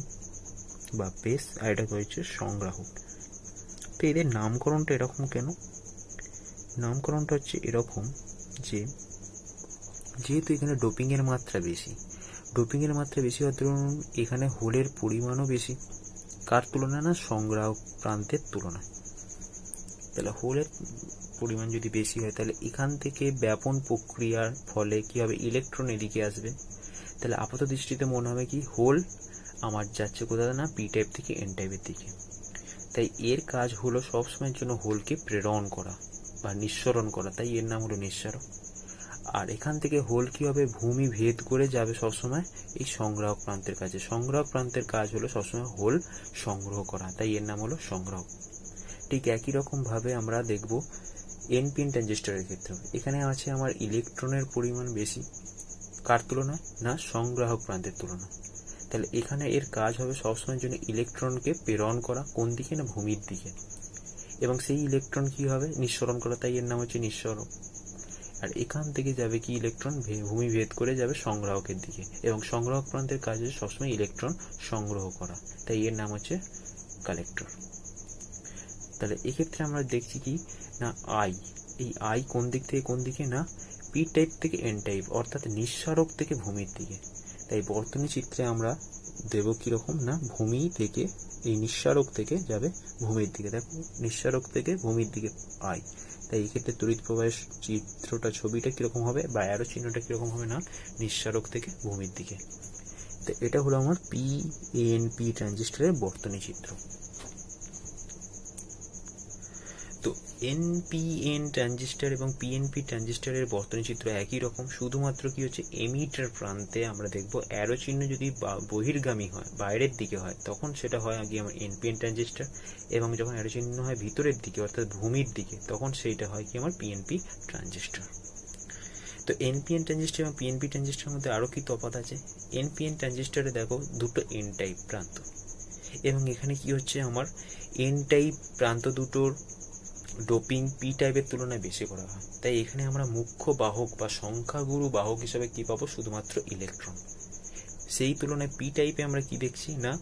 বা বেস, আর এটা হচ্ছে সংগ্রাহক। তো এদের নামকরণটা এরকম কেন? নামকরণটা হচ্ছে এরকম যে যেহেতু এখানে ডোপিংয়ের মাত্রা বেশি, ডোপিংয়ের মাত্রা বেশি হওয়ার দরুন এখানে হোলের পরিমাণও বেশি। কার তুলনায়? না সংগ্রাহক প্রান্তের তুলনায়। তাহলে হোলের পরিমাণ যদি বেশি হয় তাহলে এখান থেকে ব্যাপন প্রক্রিয়ার ফলে কি হবে? ইলেকট্রন এদিকে আসবে। তাহলে আপাত দৃষ্টিতে মনে হবে কি হোল আমার যাচ্ছে কোথায়? না পি টাইপ থেকে এন টাইপের দিকে। তাই এর কাজ হলো সবসময়ের জন্য হোলকে প্রেরণ করা বা নিঃসরণ করা, তাই এর নাম হলো নিঃসরণ। আর এখান থেকে হোল কি হবে? ভূমি ভেদ করে যাবে সবসময় এই সংগ্রাহক প্রান্তের কাছে। সংগ্রাহক প্রান্তের কাজ হলো সবসময় হোল সংগ্রহ করা, তাই এর নাম হলো সংগ্রাহক। ঠিক একই রকম ভাবে আমরা দেখব এনপিএন ট্রানজিস্টরের ক্ষেত্রে। এখানে আছে আমার ইলেকট্রনের পরিমাণ বেশি, কার তুলনায়? না সংগ্রাহক প্রান্তের তুলনায়। তাহলে এখানে এর কাজ হবে সবসময়ের জন্য ইলেকট্রনকে প্রেরণ করা, কোন দিকে? না ভূমির দিকে। এবং সেই ইলেকট্রন কি হবে? নিঃসরণ করা, তাই এর নাম হচ্ছে নিঃসরণ। আর এখান থেকে যাবে কি ইলেকট্রন ভূমি ভেদ করে যাবে সংগ্রাহকের দিকে, এবং সংগ্রাহক প্রান্তের কাজ হচ্ছে সবসময় ইলেকট্রন সংগ্রহ করা, তাই এর নাম হচ্ছে কালেক্টর। তাহলে এক্ষেত্রে আমরা দেখছি কি না আই, এই আই কোন দিক থেকে কোন দিকে? না পি টাইপ থেকে এন টাইপ, অর্থাৎ নিঃসারক থেকে ভূমির দিকে। তাই বর্তনী চিত্রে আমরা দেব কিরকম? না ভূমি থেকে, এই নিঃসারক থেকে যাবে ভূমির দিকে। দেখো নিঃসারক থেকে ভূমির দিকে আই। তাই এই ক্ষেত্রে তড়িৎ প্রবাহের চিত্রটা, ছবিটা কিরকম হবে বা অ্যারো চিহ্নটা কিরকম হবে? না নিঃসারক থেকে ভূমির দিকে। তো এটা হলো আমার পিএনপি ট্রানজিস্টরের বর্তনী চিত্র। তো এনপিএন ট্রানজিস্টর এবং পিএনপি ট্রানজিস্টরের বর্তনী চিত্র একই রকম, শুধুমাত্র কি হচ্ছে এমিটার প্রান্তে আমরা দেখব অ্যারো চিহ্ন যদি বহির্গামী হয়, বাইরের দিকে হয়, তখন সেটা হয় আগে আমার এনপিএন ট্রানজিস্টর, এবং যখন অ্যারো চিহ্ন হয় ভিতরের দিকে অর্থাৎ ভূমির দিকে, তখন সেইটা হয় কি আমার পিএনপি ট্রানজিস্টর। তো এনপিএন ট্রানজিস্টর এবং পিএনপি ট্রানজিস্টরের মধ্যে আরও কি তফাৎ আছে? এনপিএন ট্রানজিস্টরে দেখো দুটো এন টাইপ প্রান্ত, এবং এখানে কি হচ্ছে আমার এন টাইপ প্রান্ত দুটোর ডোপিং পি টাইপের তুলনায় বেশি করা হয়। তাই এখানে আমরা মুখ্য বাহক বা সংখ্যাগুরু বাহক হিসাবে কি পাবো? শুধুমাত্র ইলেকট্রন। সেই তুলনায় পি টাইপে আমরা কি দেখছি? না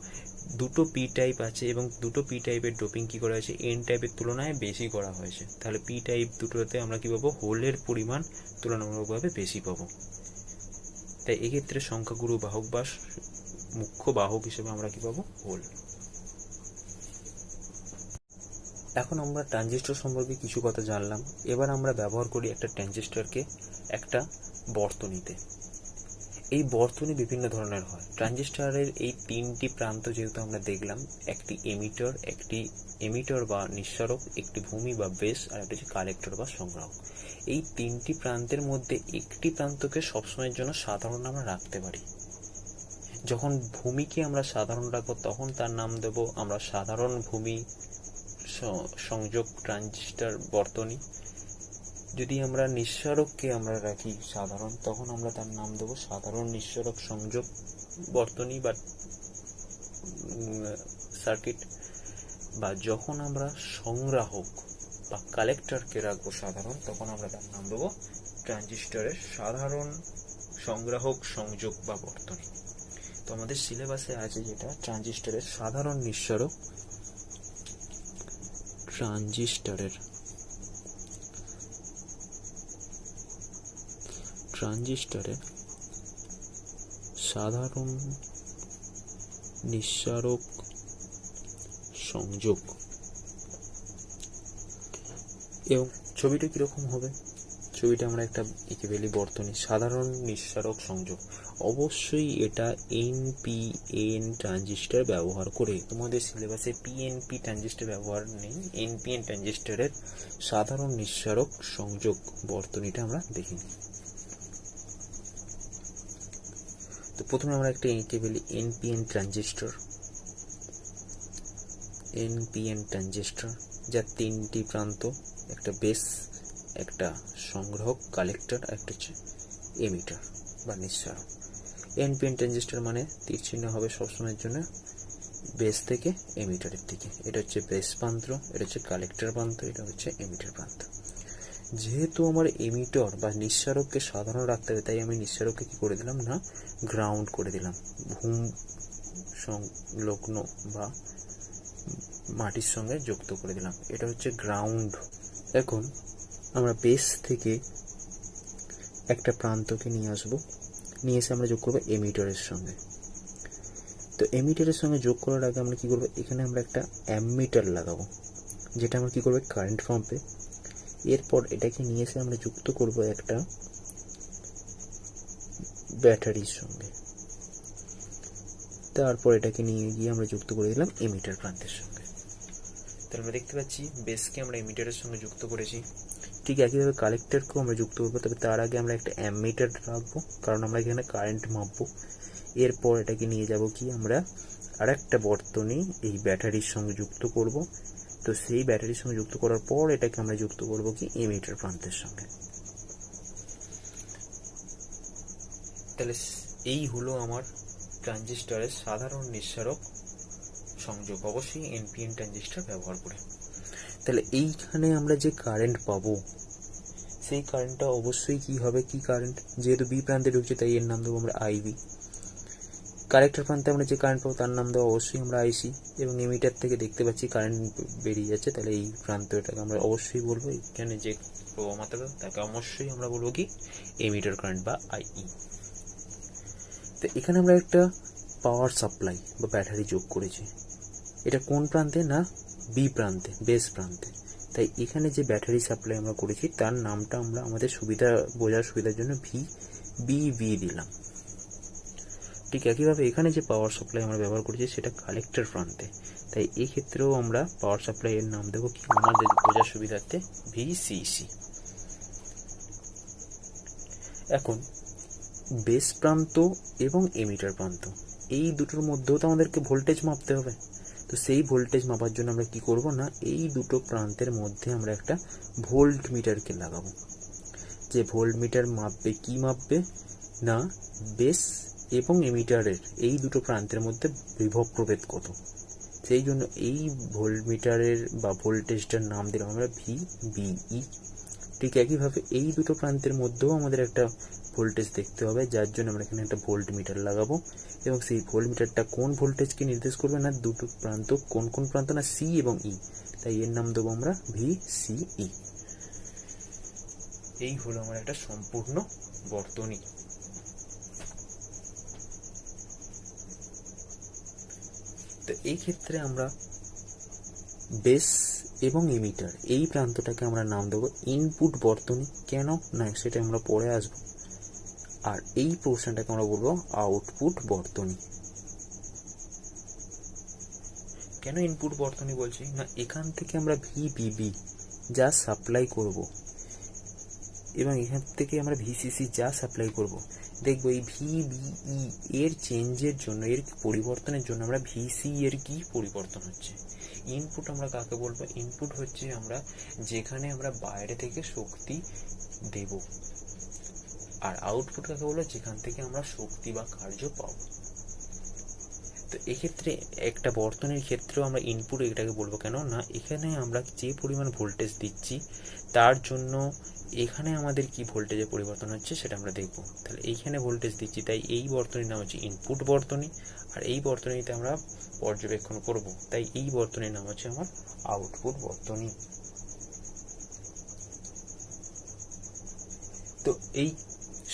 দুটো পি টাইপ আছে এবং দুটো পি টাইপের ডোপিং কি করা হয়েছে? এন টাইপের তুলনায় বেশি করা হয়েছে। তাহলে পি টাইপ দুটোতে আমরা কি পাবো? হোলের পরিমাণ তুলনামূলকভাবে বেশি পাবো। তাই এক্ষেত্রে সংখ্যাগুরু বাহক বা মুখ্য বাহক হিসেবে আমরা কি পাবো? হোল। এখন আমরা ট্রানজিস্টর সম্পর্কে কিছু কথা জানলাম। এবার আমরা ব্যবহার করি একটা ট্রানজিস্টরকে একটা বর্তনীতে। এই বর্তনী বিভিন্ন ধরনের হয়। ট্রানজিস্টরের এই তিনটি প্রান্ত যেহেতু আমরা দেখলাম, একটি এমিটর বা নিঃসারক, একটি ভূমি বা বেস, আর একটা হচ্ছে কালেক্টর বা সংগ্রাহক। এই তিনটি প্রান্তের মধ্যে একটি প্রান্তকে সবসময়ের জন্য সাধারণ আমরা রাখতে পারি। যখন ভূমিকে আমরা সাধারণ রাখবো তখন তার নাম দেব আমরা সাধারণ ভূমি সংযোগ ট্রানজিস্টর বর্তনী। যদি আমরা নিঃসারককে আমরা রাখি সাধারণ, তখন আমরা তার নাম দেব সাধারণ নিঃসারক সংযোগ বর্তনী বা সার্কিট। বা যখন আমরা সংগ্রাহক বা কালেক্টরকে রাখবো সাধারণ, তখন আমরা তার নাম দেব ট্রানজিস্টরের সাধারণ সংগ্রাহক সংযোগ বা বর্তনী। তো আমাদের সিলেবাসে আছে যেটা ট্রানজিস্টরের সাধারণ নিঃসারক, ট্রানজিস্টরের সাধারণ নিঃসারক সংযোগ। এবং ছবিটা কিরকম হবে? ছবিটা আমরা একটা এঁকে ফেলি বর্তনী সাধারণ নিঃসারক সংযোগ। অবশ্যই এটা এনপিএন ট্রানজিস্টর ব্যবহার করে। তোমাদের সিলেবাসে পিএনপি ট্রানজিস্টর ব্যবহার নেই, এনপিএন ট্রানজিস্টরের সাধারণ নিঃসারক সংযোগ বর্তনীটা আমরা দেখিনি। তো প্রথমে আমরা একটা এঁকে ফেলি এনপিএন ট্রানজিস্টর, যার তিনটি প্রান্ত, একটা বেস, একটা সংগ্রাহক কালেক্টর, একটা হচ্ছে এমিটার বা নিঃসারক। এনপিএন ট্রানজিস্টর মানে তীর চিহ্ন হবে সবসময়ের জন্য বেস থেকে এমিটারের দিকে। এটা হচ্ছে বেস প্রান্ত, এটা হচ্ছে কালেক্টর প্রান্ত, এটা হচ্ছে এমিটার প্রান্ত। যেহেতু আমার এমিটর বা নিঃসারককে সাধারণ রাখতে হবে, তাই আমি নিঃসারককে কি করে দিলাম? না গ্রাউন্ড করে দিলাম। সংলগ্ন বা মাটির সঙ্গে যুক্ত করে দিলাম। এটা হচ্ছে গ্রাউন্ড। এখন আমরা বেস থেকে একটা প্রান্তকে নিয়ে আসবো, নিয়ে এসে আমরা যোগ করবো এমিটারের সঙ্গে। তো এমিটারের সঙ্গে যোগ করার আগে আমরা কি করবো, এখানে আমরা একটা অ্যামিটার লাগাবো, যেটা আমরা কি করবো কারেন্ট পাম্পে। এরপর এটাকে নিয়ে এসে আমরা যুক্ত করব একটা ব্যাটারির সঙ্গে। তারপর এটাকে নিয়ে গিয়ে আমরা যুক্ত করে দিলাম এমিটার প্রান্তের সঙ্গে। তাহলে আমরা দেখতে পাচ্ছি বেসকে আমরা এমিটারের সঙ্গে যুক্ত করেছি। ঠিক একইভাবে কালেক্টরকেও আমরা যুক্ত করবো, তবে তার আগে আমরা একটা অ্যামিটার রাখবো, কারণ আমরা এখানে কারেন্ট মাপবো। এরপর এটাকে নিয়ে যাব কি আমরা আর একটা বর্তনী এই ব্যাটারির সঙ্গে যুক্ত করব। তো সেই ব্যাটারির সঙ্গে যুক্ত করার পর এটাকে আমরা যুক্ত করব কি এমিটার প্রান্তের সঙ্গে। তাহলে এই হলো আমার ট্রানজিস্টরের সাধারণ নিঃসারক সংযোগ, অবশ্যই এনপিএন ট্রানজিস্টর ব্যবহার করে। তাহলে এইখানে আমরা যে কারেন্ট পাবো সেই কারেন্টটা অবশ্যই কি হবে, কি কারেন্ট, যেহেতু বি প্রান্তে ঢুকছে তাই এর নাম দেবো আমরা আইবি। কালেক্টর প্রান্তে আমরা যে কারেন্ট পাবো তার নাম দেবো অবশ্যই আমরা আইসি। এবং এমিটার থেকে দেখতে পাচ্ছি কারেন্ট বেরিয়ে যাচ্ছে, তাহলে এই প্রান্ত এটাকে আমরা অবশ্যই বলবো, এখানে যে প্রবাহ মাত্রা তাকে অবশ্যই আমরা বলবো কি এমিটার কারেন্ট বা আইই। তো এখানে আমরা একটা পাওয়ার সাপ্লাই বা ব্যাটারি যোগ করেছি। এটা কোন প্রান্তে, না বি প্রান্তে, বেস প্রান্তে। তাই এখানে যে ব্যাটারি সাপ্লাই আমরা করেছি তার নামটা আমরা আমাদের সুবিধা বোঝার সুবিধার জন্য VBV দিলাম। ঠিক একইভাবে এখানে যে পাওয়ার সাপ্লাই আমরা ব্যবহার করেছি সেটা কালেক্টর প্রান্তে, তাই এই ক্ষেত্রেও আমরা পাওয়ার সাপ্লাই এর নাম দেবো কি আমাদের বোঝার সুবিধার্থে VCC। এখন বেস প্রান্ত এবং এমিটার প্রান্ত এই দুটোর মধ্যেও তো আমাদেরকে ভোল্টেজ মাপতে হবে। তো সেই ভোল্টেজ মাপার জন্য আমরা কি করব না, এই দুটো প্রান্তের মধ্যে আমরা একটা ভোল্ট মিটারকে লাগাবো। যে ভোল্ট মিটার মাপবে, কি মাপবে না বেস এবং এমিটারের এই দুটো প্রান্তের মধ্যে বিভব প্রভেদ কত, সেই জন্য এই ভোল্ট মিটারের বা ভোল্টেজটার নাম দিলাম আমরা VBE। ঠিক একইভাবে এই দুটো প্রান্তের মধ্যেও আমাদের একটা ভোল্টেজ দেখতে হবে, যার জন্য আমরা এখানে একটা ভোল্ট মিটার লাগাবো। এবং সেই ভোল্ট মিটারটা কোন ভোল্টেজকে নির্দেশ করবে, না দুটো প্রান্ত কোন কোন প্রান্ত, না সি এবং ই, তাই এর নাম দেবো আমরা VCE। এই হলো আমার একটা সম্পূর্ণ বর্তনী। তো এই ক্ষেত্রে আমরা বেস এবং এমিটার এই প্রান্তটাকে আমরা নাম দেবো ইনপুট বর্তনী। কেন না সেটা আমরা পরে আসবো। আর এই পোর্শনটাকে আমরা বলবো আউটপুট বর্তনী। কেন ইনপুট বর্তনী বলছি, না এখান থেকে আমরা VBB যা সাপ্লাই করব এবং এখান থেকে আমরা VCC যা সাপ্লাই করব, দেখবো এই VBE এর চেঞ্জের জন্য, এর পরিবর্তনের জন্য আমরা VCE এর কি পরিবর্তন হচ্ছে। ইনপুট আমরা কাকে বলবো, ইনপুট হচ্ছে আমরা যেখানে আমরা বাইরে থেকে শক্তি দেব। আর আউটপুট কাকে বলবো, যেখান থেকে আমরা শক্তি বা কার্য পাবো। তো এক্ষেত্রে একটা বর্তনীর ক্ষেত্রেও আমরা ইনপুট এটাকে বলবো কেন না, এখানে আমরা যে পরিমাণ ভোল্টেজ দিচ্ছি তার জন্য এখানে আমাদের কি ভোল্টেজের পরিবর্তন হচ্ছে সেটা আমরা দেখব। তাহলে এইখানে ভোল্টেজ দিচ্ছি, তাই এই বর্তনীর নাম হচ্ছে ইনপুট বর্তনী। আর এই বর্তনীতে আমরা পর্যবেক্ষণ করব, তাই এই বর্তনীর নাম হচ্ছে আমার আউটপুট বর্তনী। তো এই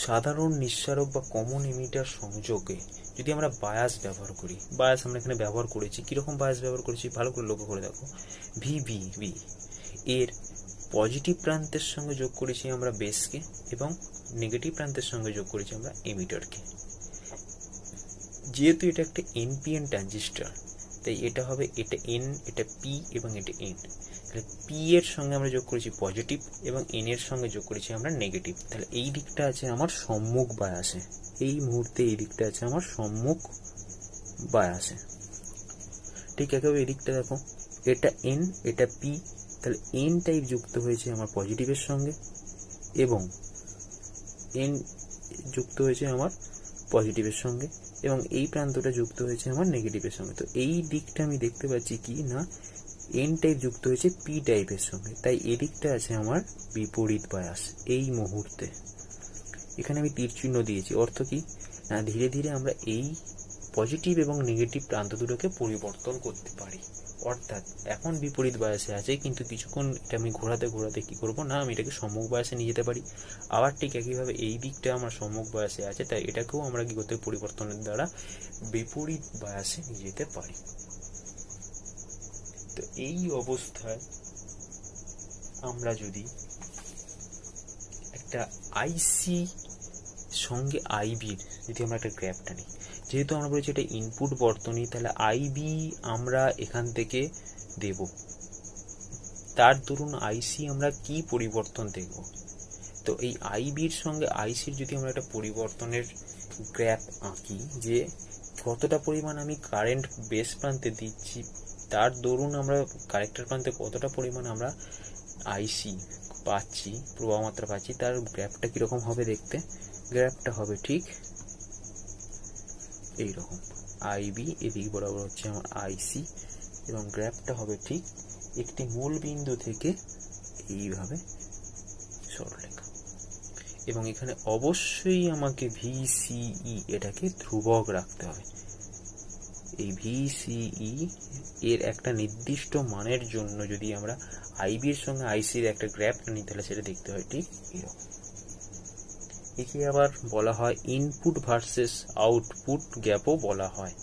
সাধারণ নিঃসারক বা কমন এমিটার সংযোগে যদি আমরা বায়াস ব্যবহার করি, বায়াস আমরা এখানে ব্যবহার করেছি, কিরকম বায়াস ব্যবহার করেছি ভালো করে লক্ষ্য করে দেখো। VBB এর পজিটিভ প্রান্তের সঙ্গে যোগ করেছি আমরা বেসকে এবং নেগেটিভ প্রান্তের সঙ্গে যোগ করেছি আমরা এমিটারকে। যেহেতু এটা একটা এনপিএন ট্রানজিস্টর তাই এটা হবে, এটা এন, এটা পি এবং এটা এন। তাহলে পি এর সঙ্গে আমরা যোগ করেছি পজিটিভ এবং এন এর সঙ্গে যোগ করেছি আমরা নেগেটিভ। তাহলে এই দিকটা আছে আমার সম্মুখ বায়াসে, এই মুহূর্তে এই দিকটা আছে আমার সম্মুখ বায়াসে। ঠিক একইভাবে এই দিকটা দেখো, এটা এন, এটা পি, তাহলে এন টাইপ যুক্ত হয়েছে আমার পজিটিভের সঙ্গে এবং এন যুক্ত হয়েছে আমার পজিটিভের সঙ্গে এবং এই প্রান্তটা যুক্ত হয়েছে আমার নেগেটিভের সঙ্গে। তো এই দিকটা আমি দেখতে পাচ্ছি কি না এন টাইপ যুক্ত হয়েছে পি টাইপের সঙ্গে, তাই এদিকটা আছে আমার বিপরীত বায়াস। এই মুহূর্তে এখানে আমি তীর চিহ্ন দিয়েছি, অর্থ কি না ধীরে ধীরে আমরা এই পজিটিভ এবং নেগেটিভ প্রান্ত দুটোকে পরিবর্তন করতে পারি। অর্থাৎ এখন বিপরীত বায়াসে আছে, কিন্তু কিছুক্ষণ এটা আমি ঘোরাতে ঘোরাতে কী করবো না, আমি এটাকে সম্মুখ বায়াসে নিয়ে যেতে পারি। আবার ঠিক একইভাবে এই দিকটা আমার সম্মুখ বায়াসে আছে, তাই এটাকেও আমরা কী করতে পরিবর্তনের দ্বারা বিপরীত বায়াসে নিয়ে যেতে পারি। তো এই অবস্থায় আমরা যদি একটা আইসি সঙ্গে আইবির যদি আমরা একটা গ্র্যাফটা নিই, যেহেতু আমরা বলেছি এটা ইনপুট বর্তনী, তাহলে আইবি আমরা এখান থেকে দেব। তার দরুন আইসি আমরা কি পরিবর্তন দেখব। তো এই আইবির সঙ্গে আইসির যদি আমরা একটা পরিবর্তনের গ্র্যাফ আঁকি, যে কতটা পরিমাণ আমি কারেন্ট বেস প্রান্তে দিচ্ছি, তার দরুন আমরা কালেক্টর প্রান্তে কতটা পরিমাণ আমরা আইসি পাচ্ছি, প্রবাহ মাত্রা পাচ্ছি, তার গ্র্যাফটা কীরকম হবে দেখতে। গ্র্যাফটা হবে ঠিক এইরকম, আইবি এদিক বরাবর হচ্ছে আমার আইসি, এবং গ্র্যাফটা হবে ঠিক একটি মূল বিন্দু থেকে এইভাবে সরলরেখা। এবং এখানে অবশ্যই আমাকে ভিসিই এটাকে ধ্রুবক রাখতে হবে। এই ভিসিই এর একটা নির্দিষ্ট মানের জন্য যদি আমরা আইবির সঙ্গে আইসির একটা গ্র্যাফটা নিই, তাহলে সেটা দেখতে হয় ঠিক এরকম। একে আবার বলা হয় ইনপুট ভার্সেস আউটপুট গ্যাপও বলা হয়।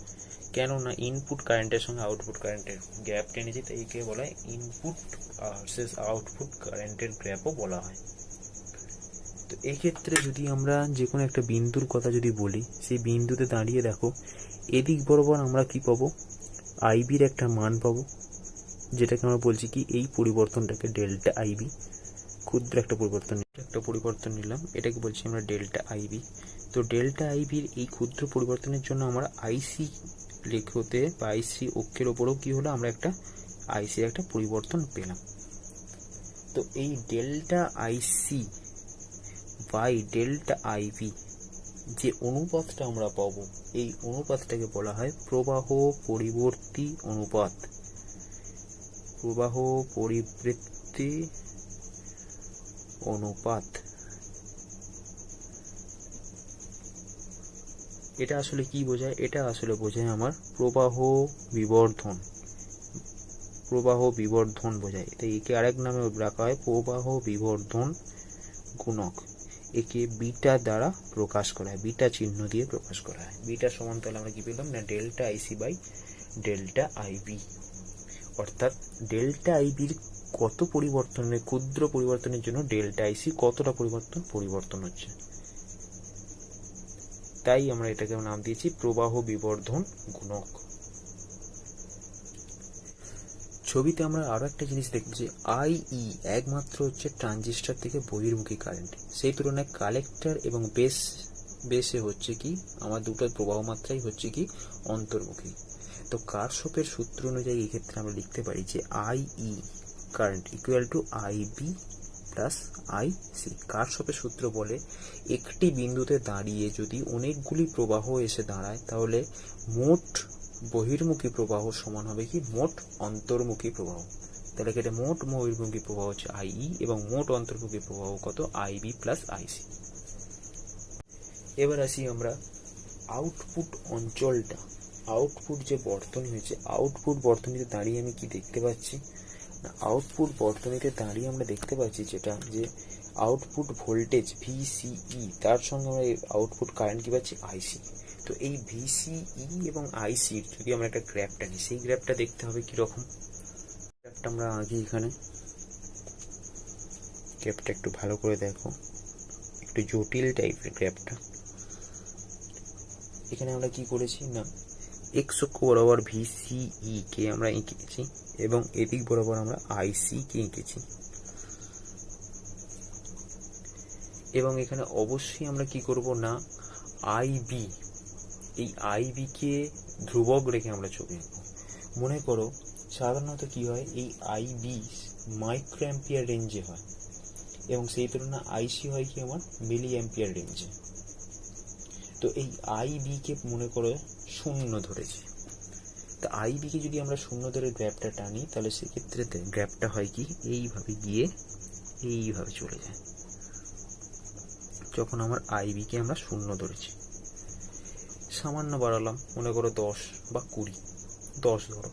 কেননা ইনপুট কারেন্টের সঙ্গে আউটপুট কারেন্টের গ্যাপ টেনেছি, তাই একে বলা হয় ইনপুট ভার্সেস আউটপুট কারেন্টের গ্যাপও বলা হয়। তো এক্ষেত্রে যদি আমরা যে কোনো একটা বিন্দুর কথা যদি বলি, সেই বিন্দুতে দাঁড়িয়ে দেখো এদিক বরাবর আমরা কি পাবো, আইবির একটা মান পাবো, যেটাকে আমরা বলছি কি এই পরিবর্তনটাকে ডেল্টা আইবি, ক্ষুদ্র একটা পরিবর্তন নিলাম, এটাকে বলছি আমরা ডেল্টা আইবি। তো ডেল্টা আইবির এই ক্ষুদ্র পরিবর্তনের জন্য আমরা আইসি লেখতে বা আইসি অক্ষের ওপরেও কি হলো, আমরা একটা আইসির একটা পরিবর্তন পেলাম। তো এই delta IC by delta IB যে অনুপাতটা আমরা পাবো, এই অনুপাতটাকে বলা হয় প্রবাহ পরিবর্তী অনুপাত। প্রবাহ পরিবৃত্তি অনুপাত, এটা আসলে কি বোঝায়? এটা আসলে বোঝায় আমার প্রবাহ বিবর্ধন বোঝায়। তাই একে আরেক নামে রাখা হয় প্রবাহ বিবর্ধন গুণক। একে বিটা দ্বারা প্রকাশ করা হয়, বিটা চিহ্ন দিয়ে প্রকাশ করা হয়। বিটা সমান তাহলে আমরা কি পেলাম না, delta IC by delta IB. অর্থাৎ ডেল্টা আইবির কত পরিবর্তনের, ক্ষুদ্র পরিবর্তনের জন্য ডেল্টা আইসি কতটা পরিবর্তন হচ্ছে, তাই আমরা এটাকে নাম দিয়েছি প্রবাহ বিবর্ধন গুণক। ছবিতে আমরা আরো একটা জিনিস দেখব যে আইই একমাত্র হচ্ছে ট্রানজিস্টর থেকে বহির্মুখী কারেন্ট, সেই তুলনায় কালেক্টর এবং বেসে হচ্ছে কি আমার দুটো প্রবাহ মাত্রাই হচ্ছে কি অন্তর্মুখী। তো কারশফের সূত্র অনুযায়ী এই ক্ষেত্রে আমরা লিখতে পারি যে IE current equal to IB plus IC. কারশফের সূত্র বলে একটি বিন্দুতে দাঁড়িয়ে যদি অনেকগুলি প্রবাহ এসে দাঁড়ায়, তাহলে মোট বহির্মুখী প্রবাহ সমান হবে কি মোট অন্তর্মুখী প্রবাহ। তাহলে এটা মোট বহির্মুখী প্রবাহ হচ্ছে আইই এবং মোট অন্তর্মুখী প্রবাহ কত, আইবি প্লাস আইসি। এবার আসি আমরা আউটপুট অঞ্চলটা, আউটপুট যে বর্তনী হয়েছে, আউটপুট বর্তনীতে দাঁড়িয়ে আমি কি দেখতে পাচ্ছি না, আউটপুট বর্তনীতে দাঁড়িয়ে আমরা দেখতে পাচ্ছি যেটা যে আউটপুট ভোল্টেজ ভিসিই, তার সঙ্গে আমরা আউটপুট কারেন্ট কি পাচ্ছি আইসি। তো এই ভিসিই এবং আইসির যদি আমরা একটা গ্র্যাফটা নিই, সেই গ্র্যাফটা দেখতে হবে কিরকম। গ্র্যাফটা আমরা আগে এখানে গ্র্যাফটা একটু ভালো করে দেখো, একটু জটিল টাইপের গ্র্যাফটা। এখানে আমরা কি করেছি না, এক্স অক্ষ বরাবর ভিসিই কে আমরা এঁকেছি এবং এদিক বরাবর আমরা আইসি কে এঁকেছি। এবং এখানে অবশ্যই আমরা কি করব না, আইবি, এই আইবি কে ধ্রুবক রেখে আমরা ছবি আঁকবো। মনে করো সাধারণত কি হয়, এই আইবি মাইক্রো অ্যাম্পিয়ার রেঞ্জে হয় এবং সেই তুলনায় আইসি হয় কি আমার মিলি অ্যাম্পিয়ার রেঞ্জে। তো এই আইবি কে মনে করো 0 ধরেছি। তো আইবি কে যদি আমরা 0 ধরে গ্র্যাফটা টানি, তাহলে সেক্ষেত্রে গ্র্যাফটা হয় কি এইভাবে গিয়ে এইভাবে চলে যায়, যখন আমার আইবি কে আমরা 0 ধরেছি। সামান্য বাড়ালাম, মনে করো 10 বা 20, 10 ধরো।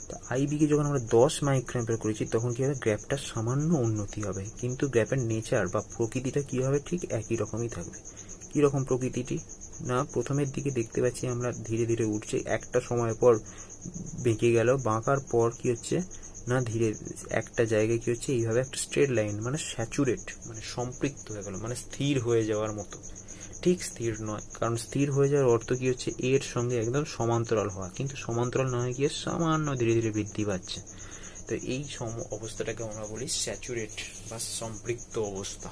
তা আইবিকে যখন আমরা 10 মাইক্রোঅ্যাম্পিয়ার করেছি তখন কি হবে, গ্র্যাপটা সামান্য উন্নতি হবে, কিন্তু গ্র্যাপের নেচার বা প্রকৃতিটা কি হবে, ঠিক একই রকমই থাকবে। কীরকম প্রকৃতিটি না, প্রথমের দিকে দেখতে পাচ্ছি আমরা ধীরে ধীরে উঠছে, একটা সময় পর বেঁকে গেল, বাঁকার পর কি হচ্ছে না ধীরে একটা জায়গায় কি হচ্ছে, এইভাবে একটা স্ট্রেট লাইন মানে স্যাচুরেট মানে সম্পৃক্ত হয়ে গেল, মানে স্থির হয়ে যাওয়ার মতো। ঠিক স্থির নয়, কারণ স্থির হয়ে যাওয়ার অর্থ কি হচ্ছে, এর সঙ্গে একদম সমান্তরাল হওয়া, কিন্তু সমান্তরাল না হয়ে গিয়ে সামান্য ধীরে ধীরে বৃদ্ধি পাচ্ছে। তো এই অবস্থাটাকে আমরা বলি স্যাচুরেট বা সম্পৃক্ত অবস্থা।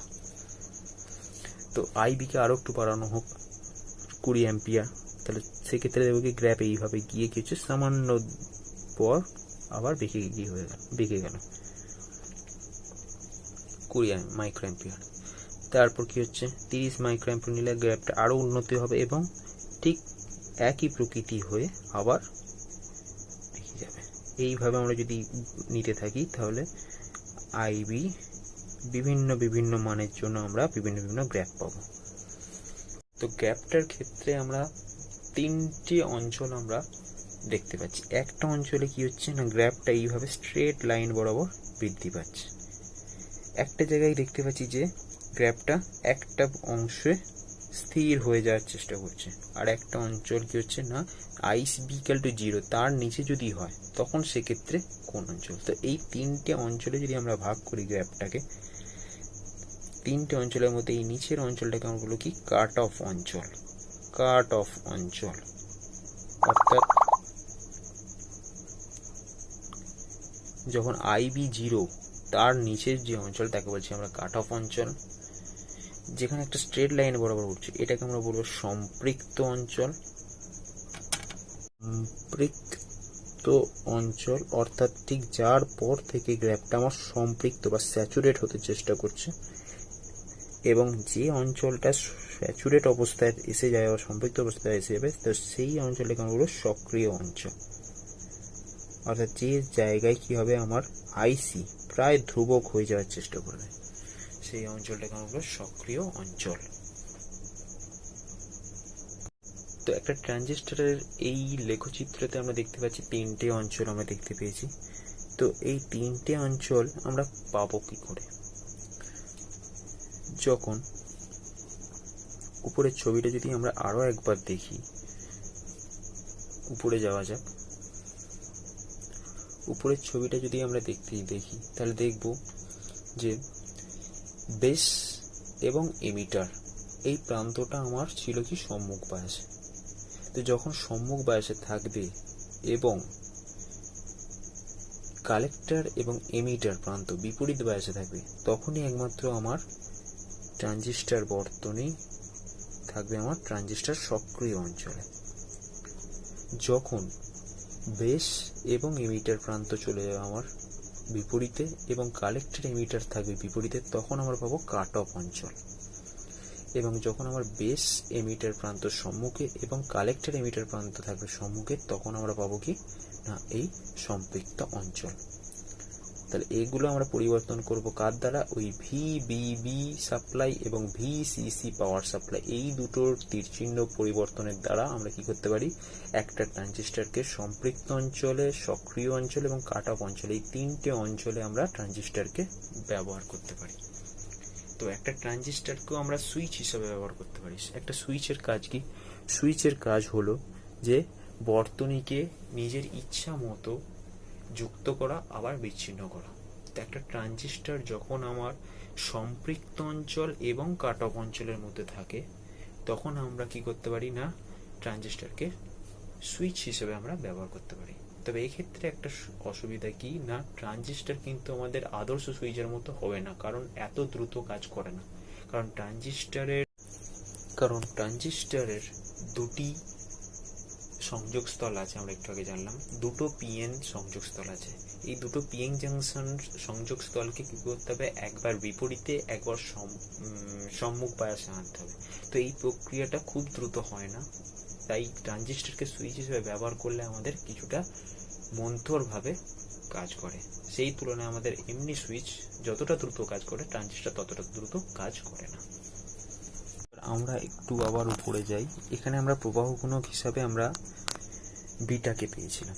তো আইবিকে আরও একটু বাড়ানো হোক 20 অ্যাম্পিয়ার, তাহলে সেক্ষেত্রে দেখবো কি গ্র্যাপ এইভাবে গিয়ে কি হচ্ছে, সামান্য পর আবার বেঁকে গেল 20 মাইক্রোঅ্যাম্পিয়ার। তারপর কি হচ্ছে 30 মাইক্রোঅ্যাম্পিয়ার নিলে গ্র্যাপটা আরও উন্নতি হবে এবং ঠিক একই প্রকৃতি হয়ে আবার বেঁকে যাবে। এইভাবে আমরা যদি নিতে থাকি তাহলে আইবি বিভিন্ন বিভিন্ন মানের জন্য আমরা বিভিন্ন বিভিন্ন গ্র্যাপ পাবো। তো গ্র্যাপটার ক্ষেত্রে আমরা 3টে অঞ্চল আমরা দেখতে পাচ্ছি। একটা অঞ্চলে কি হচ্ছে না, গ্র্যাপটা এইভাবে স্ট্রেট লাইন বরাবর বৃদ্ধি পাচ্ছে। একটা জায়গায় দেখতে পাচ্ছি যে গ্র্যাপটা একটা অংশে স্থির হয়ে যাওয়ার চেষ্টা করছে, আর একটা অঞ্চল কি হচ্ছে না, আইবি ইকুয়াল টু 0 তার নিচে যদি হয় তখন সেক্ষেত্রে কোন অঞ্চল। তো এই 3টে অঞ্চলে যদি আমরা ভাগ করি গ্র্যাপটাকে, 3টে অঞ্চলের মধ্যে এই নিচের অঞ্চলটাকে আমরা বলবো কি কাট অফ অঞ্চল। কাট অফ অঞ্চল অর্থাৎ যখন আইবি 0 তার নিচের যে অঞ্চল তাকে বলছি আমরা কাট অফ অঞ্চল। যেখানে একটা স্ট্রেট লাইন বরাবর উঠছে এটাকে আমরা বলবো সম্পৃক্ত অঞ্চল। সম্পৃক্ত অঞ্চল অর্থাৎ ঠিক যার পর থেকে গ্র্যাপটা আমার সম্পৃক্ত বা স্যাচুরেট হতে চেষ্টা করছে, এবং যে অঞ্চলটা স্যাচুরেট অবস্থায় এসে যায় বা সম্পৃক্ত অবস্থায় এসে যাবে, তো সেই অঞ্চলটাকে আমরা বলবো সক্রিয় অঞ্চল। অর্থাৎ যে জায়গায় কি হবে, আমার আইসি প্রায় ধ্রুবক হয়ে যাওয়ার চেষ্টা করবে, সেই অঞ্চলটাকে আমরা বলবো সক্রিয় অঞ্চল। তো একটা ট্রানজিস্টরের এই লেখচিত্রতে আমরা দেখতে পাচ্ছি 3টে অঞ্চল আমরা দেখতে পেয়েছি। তো এই 3টে অঞ্চল আমরা পাবো কি করে, যখন উপরের ছবিটা যদি আমরা আরো একবার দেখি, উপরে যাওয়া যাক। উপরের ছবিটা যদি আমরা দেখি তাহলে দেখব যে বেস এবং এমিটার এই প্রান্তটা আমার ছিল কি সম্মুখ বায়াসে। তো যখন সম্মুখ বায়াসে থাকবে এবং কালেক্টর এবং এমিটার প্রান্ত বিপরীত বায়াসে থাকবে, তখনই একমাত্র আমার ট্রানজিস্টর বর্তনী থাকবে আমার ট্রানজিস্টর সক্রিয় অঞ্চলে। যখন বেস এবং এমিটার প্রান্ত চলে যাবে আমার বিপরীতে এবং কালেক্টর এমিটার থাকবে বিপরীতে, তখন আমরা পাবো কাট অফ অঞ্চল। এবং যখন আমার বেস এমিটার প্রান্ত সম্মুখে এবং কালেক্টর এমিটার প্রান্ত থাকবে সম্মুখে, তখন আমরা পাবো কি না এই সম্পৃক্ত অঞ্চল। তাহলে এগুলো আমরা পরিবর্তন করব কার দ্বারা, ওই ভিবিবি সাপ্লাই এবং ভিসিসি পাওয়ার সাপ্লাই, এই দুটোর তীরচিহ্ন পরিবর্তনের দ্বারা আমরা কি করতে পারি, একটা ট্রানজিস্টরকে সম্পৃক্ত অঞ্চলে, সক্রিয় অঞ্চল এবং কাট অফ অঞ্চলে, এই 3টে অঞ্চলে আমরা ট্রানজিস্টরকে ব্যবহার করতে পারি। তো একটা ট্রানজিস্টরকেও আমরা সুইচ হিসেবে ব্যবহার করতে পারি। একটা সুইচের কাজ কি, সুইচের কাজ হলো যে বর্তনীকে নিজের ইচ্ছা মতো যুক্ত করা আবার বিচ্ছিন্ন করা। তো একটা ট্রানজিস্টর যখন আমার সম্পৃক্ত অঞ্চল এবং কাট অফ অঞ্চলের মধ্যে থাকে, তখন আমরা কি করতে পারি না, ট্রানজিস্টরকে সুইচ হিসেবে আমরা ব্যবহার করতে পারি। তবে এক্ষেত্রে একটা অসুবিধা কি না, ট্রানজিস্টর কিন্তু আমাদের আদর্শ সুইচের মতো হবে না, কারণ এত দ্রুত কাজ করে না। কারণ ট্রানজিস্টরের দুটি সংযোগস্থল আছে, আমরা একটু আগে জানলাম, দুটো পিএন সংযোগস্থল আছে। এই দুটো পিএন জাংশন সংযোগস্থলকে কি করতে হবে, একবার বিপরীতে একবার সম্মুখ বায়াসে আনতে হবে। তো এই প্রক্রিয়াটা খুব দ্রুত হয় না, তাই ট্রানজিস্টরকে সুইচ হিসেবে ব্যবহার করলে আমাদের কিছুটা মন্থরভাবে কাজ করে। সেই তুলনায় আমাদের এমনি সুইচ যতটা দ্রুত কাজ করে, ট্রানজিস্টর ততটা দ্রুত কাজ করে না। আমরা একটু আবার উপরে যাই। এখানে আমরা প্রবাহ গুণক হিসাবে আমরা বিটাকে পেয়েছিলাম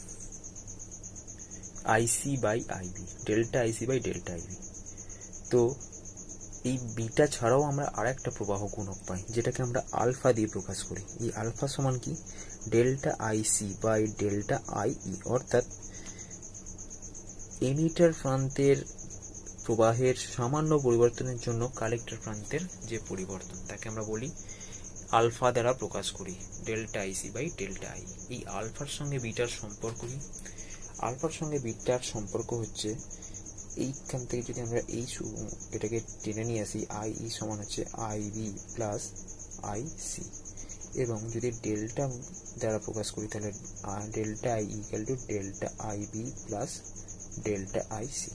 IC by IB, delta IC by delta IB. তো এই বিটা ছাড়াও আমরা আর একটা প্রবাহ গুণক পাই, যেটাকে আমরা আলফা দিয়ে প্রকাশ করি। এই আলফা সমান কি, delta IC by delta IE, অর্থাৎ এমিটার প্রান্তের প্রবাহের সামান্য পরিবর্তনের জন্য কালেক্টর প্রান্তের যে পরিবর্তন, তাকে আমরা বলি আলফা দ্বারা প্রকাশ করি, delta IC by delta I. এই আলফার সঙ্গে বিটার সম্পর্ক কি, আলফার সঙ্গে বিটার সম্পর্ক হচ্ছে এইখান থেকে যদি আমরা এটাকে টেনে নিয়ে আসি, আই ই সমান হচ্ছে I B plus I C, এবং যদি ডেল্টা দ্বারা প্রকাশ করি তাহলে delta I equal to delta I B plus delta I C.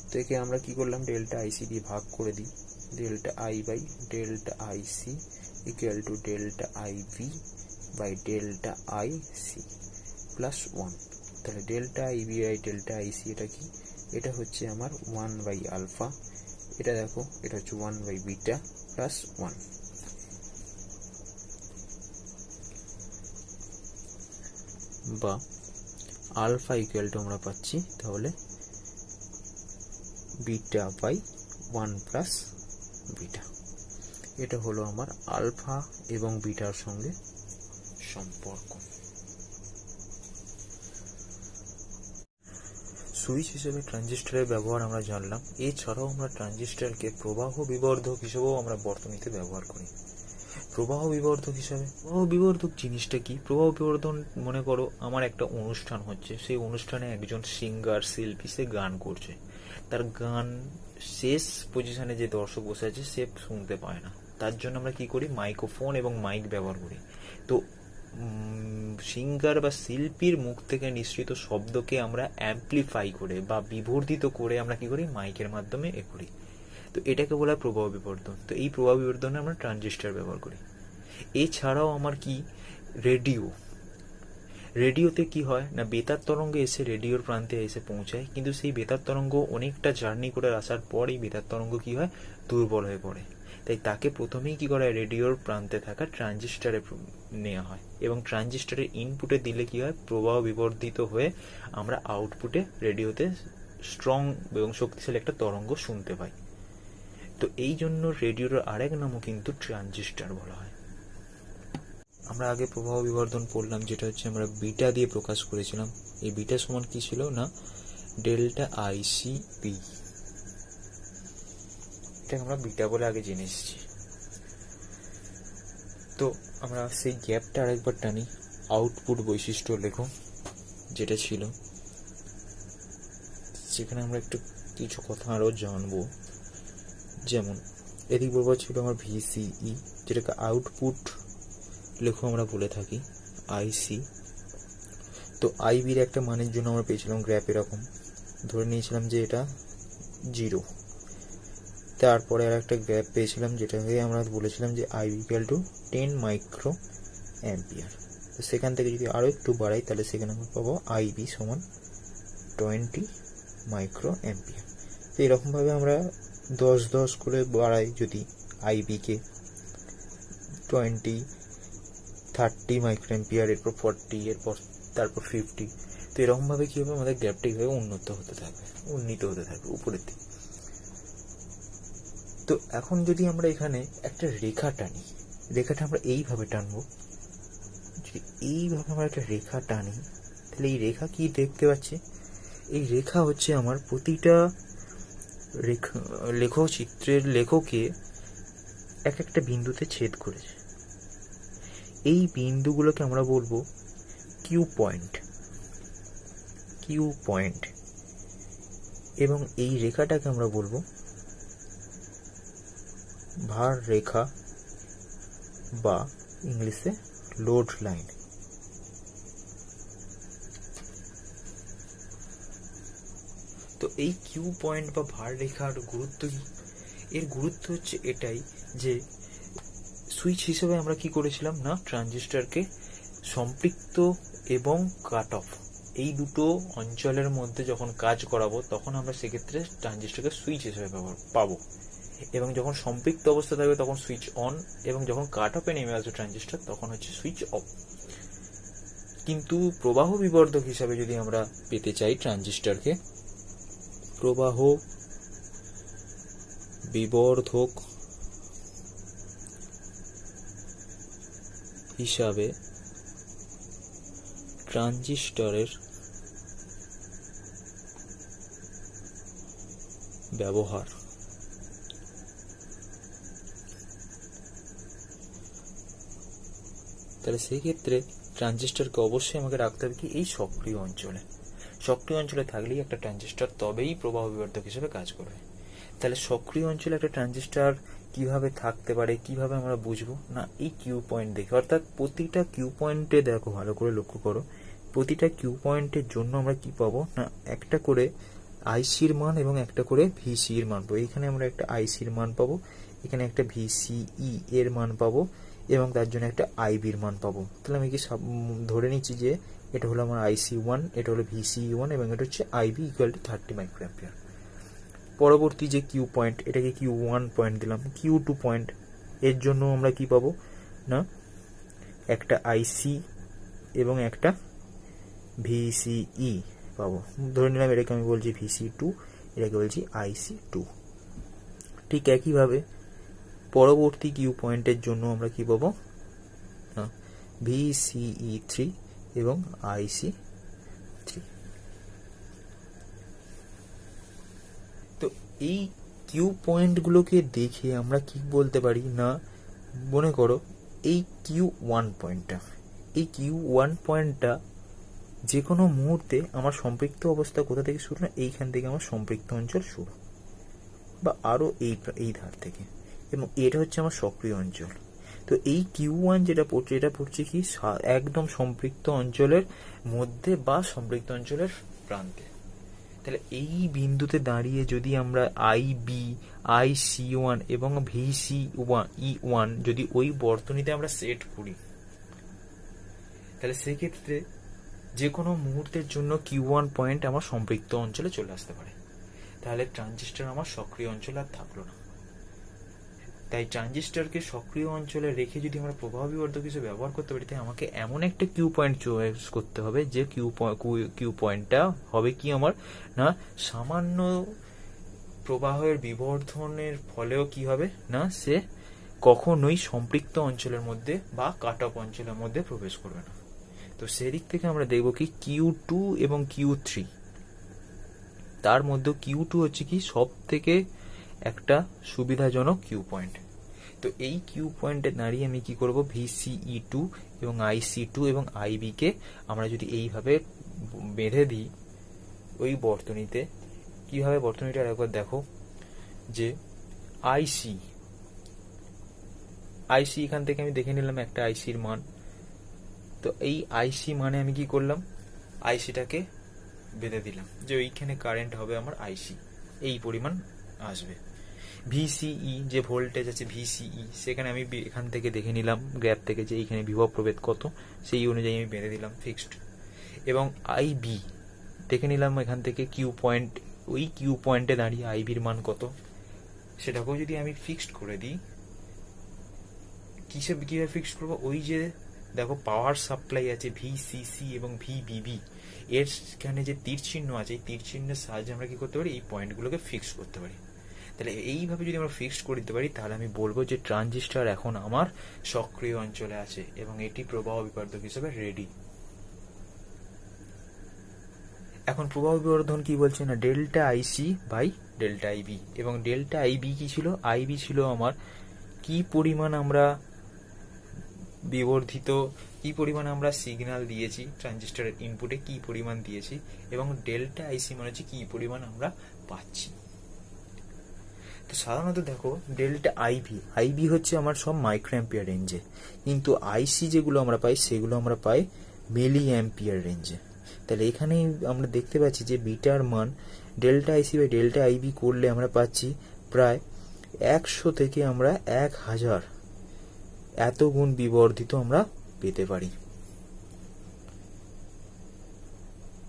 তো একে আমরা কি করলাম, ডেল্টা আই সি দিয়ে ভাগ করে দিই, delta I by delta I C equal to delta I B by delta I C plus 1। তাহলে delta I B by delta I C এটা কি, এটা হচ্ছে আমার 1 বাই আলফা, এটা দেখো এটা হচ্ছে 1 বাই বিটা প্লাস 1। বা আলফা ইকুয়াল টু আমরা পাচ্ছি তাহলে বিটা বাই 1 প্লাস বিটা। এটা হলো আমার আলফা এবং বিটার সঙ্গে সম্পর্ক। সুইচ হিসেবে ট্রানজিস্টরের ব্যবহার আমরা জানলাম। এছাড়াও আমরা ট্রানজিস্টরকে প্রবাহ বিবর্ধক হিসেবেও আমরা বর্তনীতে ব্যবহার করি। প্রবাহ বিবর্ধক হিসাবে, প্রবাহ বিবর্ধক জিনিসটা কি, প্রবাহ বিবর্ধন মনে করো আমার একটা অনুষ্ঠান হচ্ছে, সেই অনুষ্ঠানে একজন সিঙ্গার শিল্পী সে গান করছে, তার গান শেষ পজিশনে যে দর্শক বসে আছে সে শুনতে পায় না, তার জন্য আমরা কি করি, মাইক্রোফোন এবং মাইক ব্যবহার করি। তো সিঙ্গার বা শিল্পীর মুখ থেকে নিঃসৃত শব্দকে আমরা অ্যাম্পলিফাই করে বা বিবর্ধিত করে আমরা কি করি, মাইকের মাধ্যমে করি। তো এটাকে বলা হয় প্রবাহ বিবর্ধন। তো এই প্রবাহ বিবর্ধনে আমরা ট্রানজিস্টর ব্যবহার করি। এছাড়াও আমার কি, রেডিও, রেডিওতে কি হয় না, বেতার তরঙ্গ এসে রেডিওর প্রান্তে এসে পৌঁছায়, কিন্তু সেই বেতার তরঙ্গ অনেকটা জার্নি করে আসার পর এই বেতার তরঙ্গ কি হয়, দুর্বল হয়ে পড়ে। তাই তাকে প্রথমেই কি করা হয়, রেডিওর প্রান্তে থাকা ট্রানজিস্টরে নেওয়া হয়, এবং ট্রানজিস্টরের ইনপুটে দিলে কি হয়, প্রবাহ বিবর্ধিত হয়ে আমরা আউটপুটে রেডিওতে স্ট্রং এবং শক্তিশালী একটা তরঙ্গ শুনতে পাই। তো এই জন্য রেডিওর আরেক নামও কিন্তু ট্রানজিস্টর বলা হয়। আমরা আগে প্রবাহ বিবর্ধন পড়লাম, যেটা হচ্ছে আমরা বিটা দিয়ে প্রকাশ করেছিলাম। এই বিটা সমান কি ছিল না, ডেল্টা আইসি বি, এটাকে আমরা বিটা বলে আগে জেনে এসেছি। তো আমরা সেই গ্যাপটা আরেকবার টানি, আউটপুট বৈশিষ্ট্য লেখো যেটা ছিল, সেখানে আমরা একটু কিছু কথা আরও জানবো। যেমন এদিক বরাবর ছিল আমার ভিসিই, যেটাকে আউটপুট লেখো আমরা বলে থাকি আইসি। তো আইবির একটা মানের জন্য আমরা পেয়েছিলাম গ্র্যাপ এরকম, ধরে নিয়েছিলাম যে এটা 0। তারপরে আর একটা গ্র্যাপ পেয়েছিলাম যেটাকে আমরা বলেছিলাম যে IB equal to 10 micro ampere. তো সেখান থেকে যদি আরও একটু বাড়াই তাহলে সেখানে আমরা পাবো আইবি সমান 20 মাইক্রো অ্যাম্পিয়ার। তো এরকমভাবে আমরা 10 করে বাড়াই, যদি আইবিকে 20, 30 মাইক্রো অ্যাম্পিয়ার, এরপর 40, এরপর তারপর 50। তো এরকমভাবে কী হবে, আমাদের গ্যাপটা কীভাবে উন্নীত হতে থাকবে উপরের দিকে। তো এখন যদি আমরা এখানে একটা রেখা টানি, রেখাটা আমরা এইভাবে টানবো, যদি এইভাবে আমরা একটা রেখা টানি তাহলে এই রেখা কি দেখতে পাচ্ছি, এই রেখা হচ্ছে আমার প্রতিটা লেখচিত্রের লেখকে এক একটা বিন্দুতে ছেদ করেছে। এই বিন্দুগুলোকে আমরা বলবো কিউ পয়েন্ট, এবং এই রেখাটাকে আমরা বলবো ভার রেখা বা ইংলিশে লোড লাইন। তো এই কিউ পয়েন্ট বা ভার রেখার গুরুত্ব কি, এর গুরুত্ব হচ্ছে এটাই যে সুইচ হিসেবে আমরা কি করেছিলাম না, ট্রানজিস্টরকে সম্পৃক্ত এবং কাট অফ এই দুটো অঞ্চলের মধ্যে যখন কাজ করাবো তখন আমরা সেক্ষেত্রে ট্রানজিস্টরকে সুইচ হিসেবে পাবো। এবং যখন সম্পৃক্ত অবস্থা থাকবে তখন সুইচ অন, এবং যখন কাট অফে নেমে আসবে ট্রানজিস্টর তখন হচ্ছে সুইচ অফ। কিন্তু প্রবাহ বিবর্ধক হিসাবে যদি আমরা পেতে চাই ট্রানজিস্টরকে, প্রবাহ বিবর্ধক হিসাবে ট্রানজিস্টরের ব্যবহার, তাহলে সেই ক্ষেত্রে ট্রানজিস্টরকে অবশ্যই আমাকে রাখতে হবে কি এই সক্রিয় অঞ্চলে। সক্রিয় অঞ্চলে থাকলেই একটা ট্রানজিস্টর তবেই প্রবাহ বিবর্ধক হিসেবে কাজ করবে। তাহলে সক্রিয় অঞ্চলে একটা ট্রানজিস্টর কিভাবে থাকতে পারে, কিভাবে আমরা বুঝবো না, এই কিউ পয়েন্ট দেখে। অর্থাৎ প্রতিটা কিউ পয়েন্টে দেখো, ভালো করে লক্ষ্য করো, প্রতিটা কিউ পয়েন্টের জন্য আমরা কি পাবো না একটা করে আইসির মান এবং একটা করে ভিসির মান পাবো। এখানে আমরা একটা আইসির মান পাবো, এখানে একটা ভিসিই এর মান পাবো, এবং তার জন্য একটা আইবির মান পাবো। তাহলে আমি কি ধরে নিচ্ছি যে এটা হলো আমার IC1, এটা হলো VCE1 এবং এটা হচ্ছে IB ইকুয়াল টু 30 মাইক্রোঅ্যাম্পিয়ার। পরবর্তী যে কিউ পয়েন্ট, এটাকে Q1 পয়েন্ট দিলাম, Q2 পয়েন্ট এর জন্য আমরা কি পাবো না একটা IC এবং একটা VCE পাবো। ধরে নিলাম এটাকে আমি বলছি VC2, এটাকে বলছি IC2। ঠিক একইভাবে পরবর্তী কিউ পয়েন্টের জন্য আমরা কি পাবো না VCE3 এবং IC3। তো এই কিউ পয়েন্টগুলোকে দেখে আমরা কি বলতে পারি না, মনে করো এই Q1 পয়েন্টটা, এই Q1 পয়েন্টটা যে কোনো মুহূর্তে আমার সম্পৃক্ত অবস্থা কোথা থেকে শুরু না, এইখান থেকে আমার সম্পৃক্ত অঞ্চল শুরু, বা আরো এই ধার থেকে, এবং এটা হচ্ছে আমার সক্রিয় অঞ্চল। তো এই Q1 যেটা পড়ছে, এটা পড়ছে কি একদম সম্পৃক্ত অঞ্চলের মধ্যে বা সম্পৃক্ত অঞ্চলের প্রান্তে। তাহলে এই বিন্দুতে দাঁড়িয়ে যদি আমরা IB, IC1 এবং VCE1 যদি ওই বর্তনীতে আমরা সেট করি, তাহলে সেক্ষেত্রে যে কোনো মুহূর্তের জন্য Q1 পয়েন্ট আমার সম্পৃক্ত অঞ্চলে চলে আসতে পারে। তাহলে ট্রানজিস্টর আমার সক্রিয় অঞ্চলে আর থাকলো না। তাই ট্রানজিস্টরকে সক্রিয় অঞ্চলে রেখে যদি আমরা প্রবাহ বিবর্ধক হিসেবে ব্যবহার করতে পারি, তাই আমাকে এমন একটা কিউ পয়েন্ট চয়েস করতে হবে যে কিউ পয়েন্টটা হবে কি আমার না সামান্য প্রবাহের বিবর্ধনের ফলেও কি হবে না সে কখনোই সম্পৃক্ত অঞ্চলের মধ্যে বা কাট অফ অঞ্চলের মধ্যে প্রবেশ করবে না। তো সেদিক থেকে আমরা দেখব কি Q2 এবং Q3, তার মধ্যে Q2 হচ্ছে কি সব থেকে একটা সুবিধাজনক কিউ পয়েন্ট। তো এই কিউ পয়েন্টে দাঁড়িয়ে আমি কি করব, VCE2 এবং IC2 এবং IB কে আমরা যদি এইভাবে বেঁধে দিই ওই বর্তনীতে, কিভাবে বর্তনীটা একবার দেখো যে IC এখান থেকে আমি দেখে নিলাম একটা IC-র মান। তো এই IC মানে আমি কি করলাম, IC-টাকে বেঁধে দিলাম যে ওইখানে কারেন্ট হবে আমার IC, এই পরিমাণ আসবে। VCE যে ভোল্টেজ আছে VCE, সেখানে আমি এখান থেকে দেখে নিলাম গ্যাপ থেকে যে এইখানে বিভব প্রভেদ কত, সেই অনুযায়ী আমি বেঁধে দিলাম ফিক্সড। এবং IB দেখে নিলাম এখান থেকে কিউ পয়েন্ট, ওই কিউ পয়েন্টে দাঁড়িয়ে IB-র মান কত, সেটাকেও যদি আমি ফিক্সড করে দিই, কিভাবে ফিক্সড করবো, ওই যে দেখো পাওয়ার সাপ্লাই আছে VCC এবং VBB, এর এখানে যে তীর চিহ্ন আছে, এই তীর চিহ্নের সাহায্যে আমরা কি করতে পারি, এই পয়েন্টগুলোকে ফিক্স করতে পারি। তাহলে এইভাবে যদি আমরা ফিক্সড করে দিতে পারি, তাহলে আমি বলবো যে ট্রানজিস্টর এখন আমার সক্রিয় অঞ্চলে আছে এবং এটি প্রবাহ বিবর্ধক হিসেবে রেডি। এখন প্রবাহ বিবর্ধন কি বলছে না delta IC by delta IB, এবং ডেল্টা IB কি ছিল, IB ছিল আমার কি পরিমাণ আমরা বিবর্ধিত, কি পরিমাণ আমরা সিগন্যাল দিয়েছি ট্রানজিস্টরের ইনপুটে, কি পরিমাণ দিয়েছি, এবং ডেল্টা IC মানে হচ্ছে কি পরিমাণ আমরা পাচ্ছি। তো সাধারণত দেখো ডেল্টা IB হচ্ছে আমার সব মাইক্রোঅ্যাম্পিয়ার রেঞ্জে, কিন্তু IC যেগুলো আমরা পাই সেগুলো আমরা পাই মিলি অ্যাম্পিয়ার রেঞ্জে। তাহলে এখানেই আমরা দেখতে পাচ্ছি যে বিটার মান delta IC by delta IB করলে আমরা পাচ্ছি প্রায় 100 থেকে আমরা 1000 এত গুণ বিবর্ধিত আমরা পেতে পারি।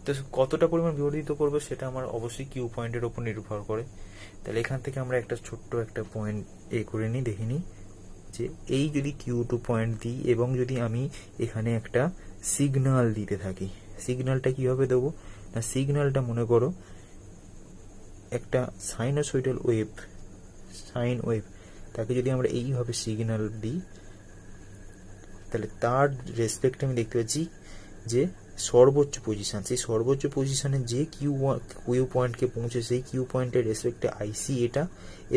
তো কতটা পরিমাণ বিবর্ধিত করবে সেটা আমার অবশ্যই কিউ পয়েন্টের ওপর নির্ভর করে। তাহলে এখান থেকে আমরা একটা ছোট্ট একটা পয়েন্ট করে নিই, দেখে নিই যে এই যদি Q2 পয়েন্ট দিই এবং যদি আমি এখানে একটা সিগন্যাল দিতে থাকি, সিগন্যালটা কিভাবে দেবো না, সিগন্যালটা মনে করো একটা সাইনোসয়েডাল ওয়েভ, সাইন ওয়েভ, তাকে যদি আমরা এইভাবে সিগন্যাল দিই তাহলে তার রেসপেক্টে আমি দেখতে পাচ্ছি যে সর্বোচ্চ পজিশন, সেই সর্বোচ্চ পজিশনে যে কিউ পয়েন্টকে পৌঁছে সেই কিউ পয়েন্টের রেসপেক্টে আইসি এটা,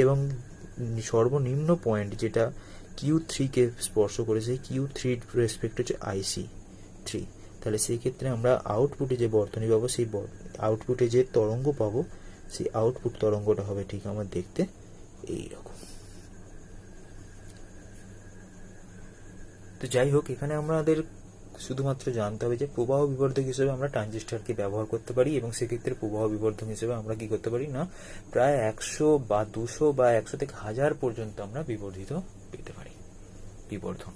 এবং সর্বনিম্ন পয়েন্ট যেটা Q3-কে স্পর্শ করে সেই Q3 রেসপেক্ট হচ্ছে IC3। তাহলে সেই ক্ষেত্রে আমরা আউটপুটে যে বর্তনী পাবো, সেই আউটপুটে যে তরঙ্গ পাবো, সেই আউটপুট তরঙ্গটা হবে ঠিক আমার দেখতে এইরকম। তো যাই হোক, এখানে আমাদের শুধুমাত্র জানতে হবে যে প্রবাহ বিবর্ধক হিসেবে আমরা ট্রানজিস্টরকে ব্যবহার করতে পারি, এবং সেক্ষেত্রে প্রবাহ বিবর্ধক হিসেবে আমরা কি করতে পারি না, প্রায় 100 বা 200 বা 100 থেকে 1000 পর্যন্ত আমরা বিবর্ধিত পেতে পারি, বিবর্ধন।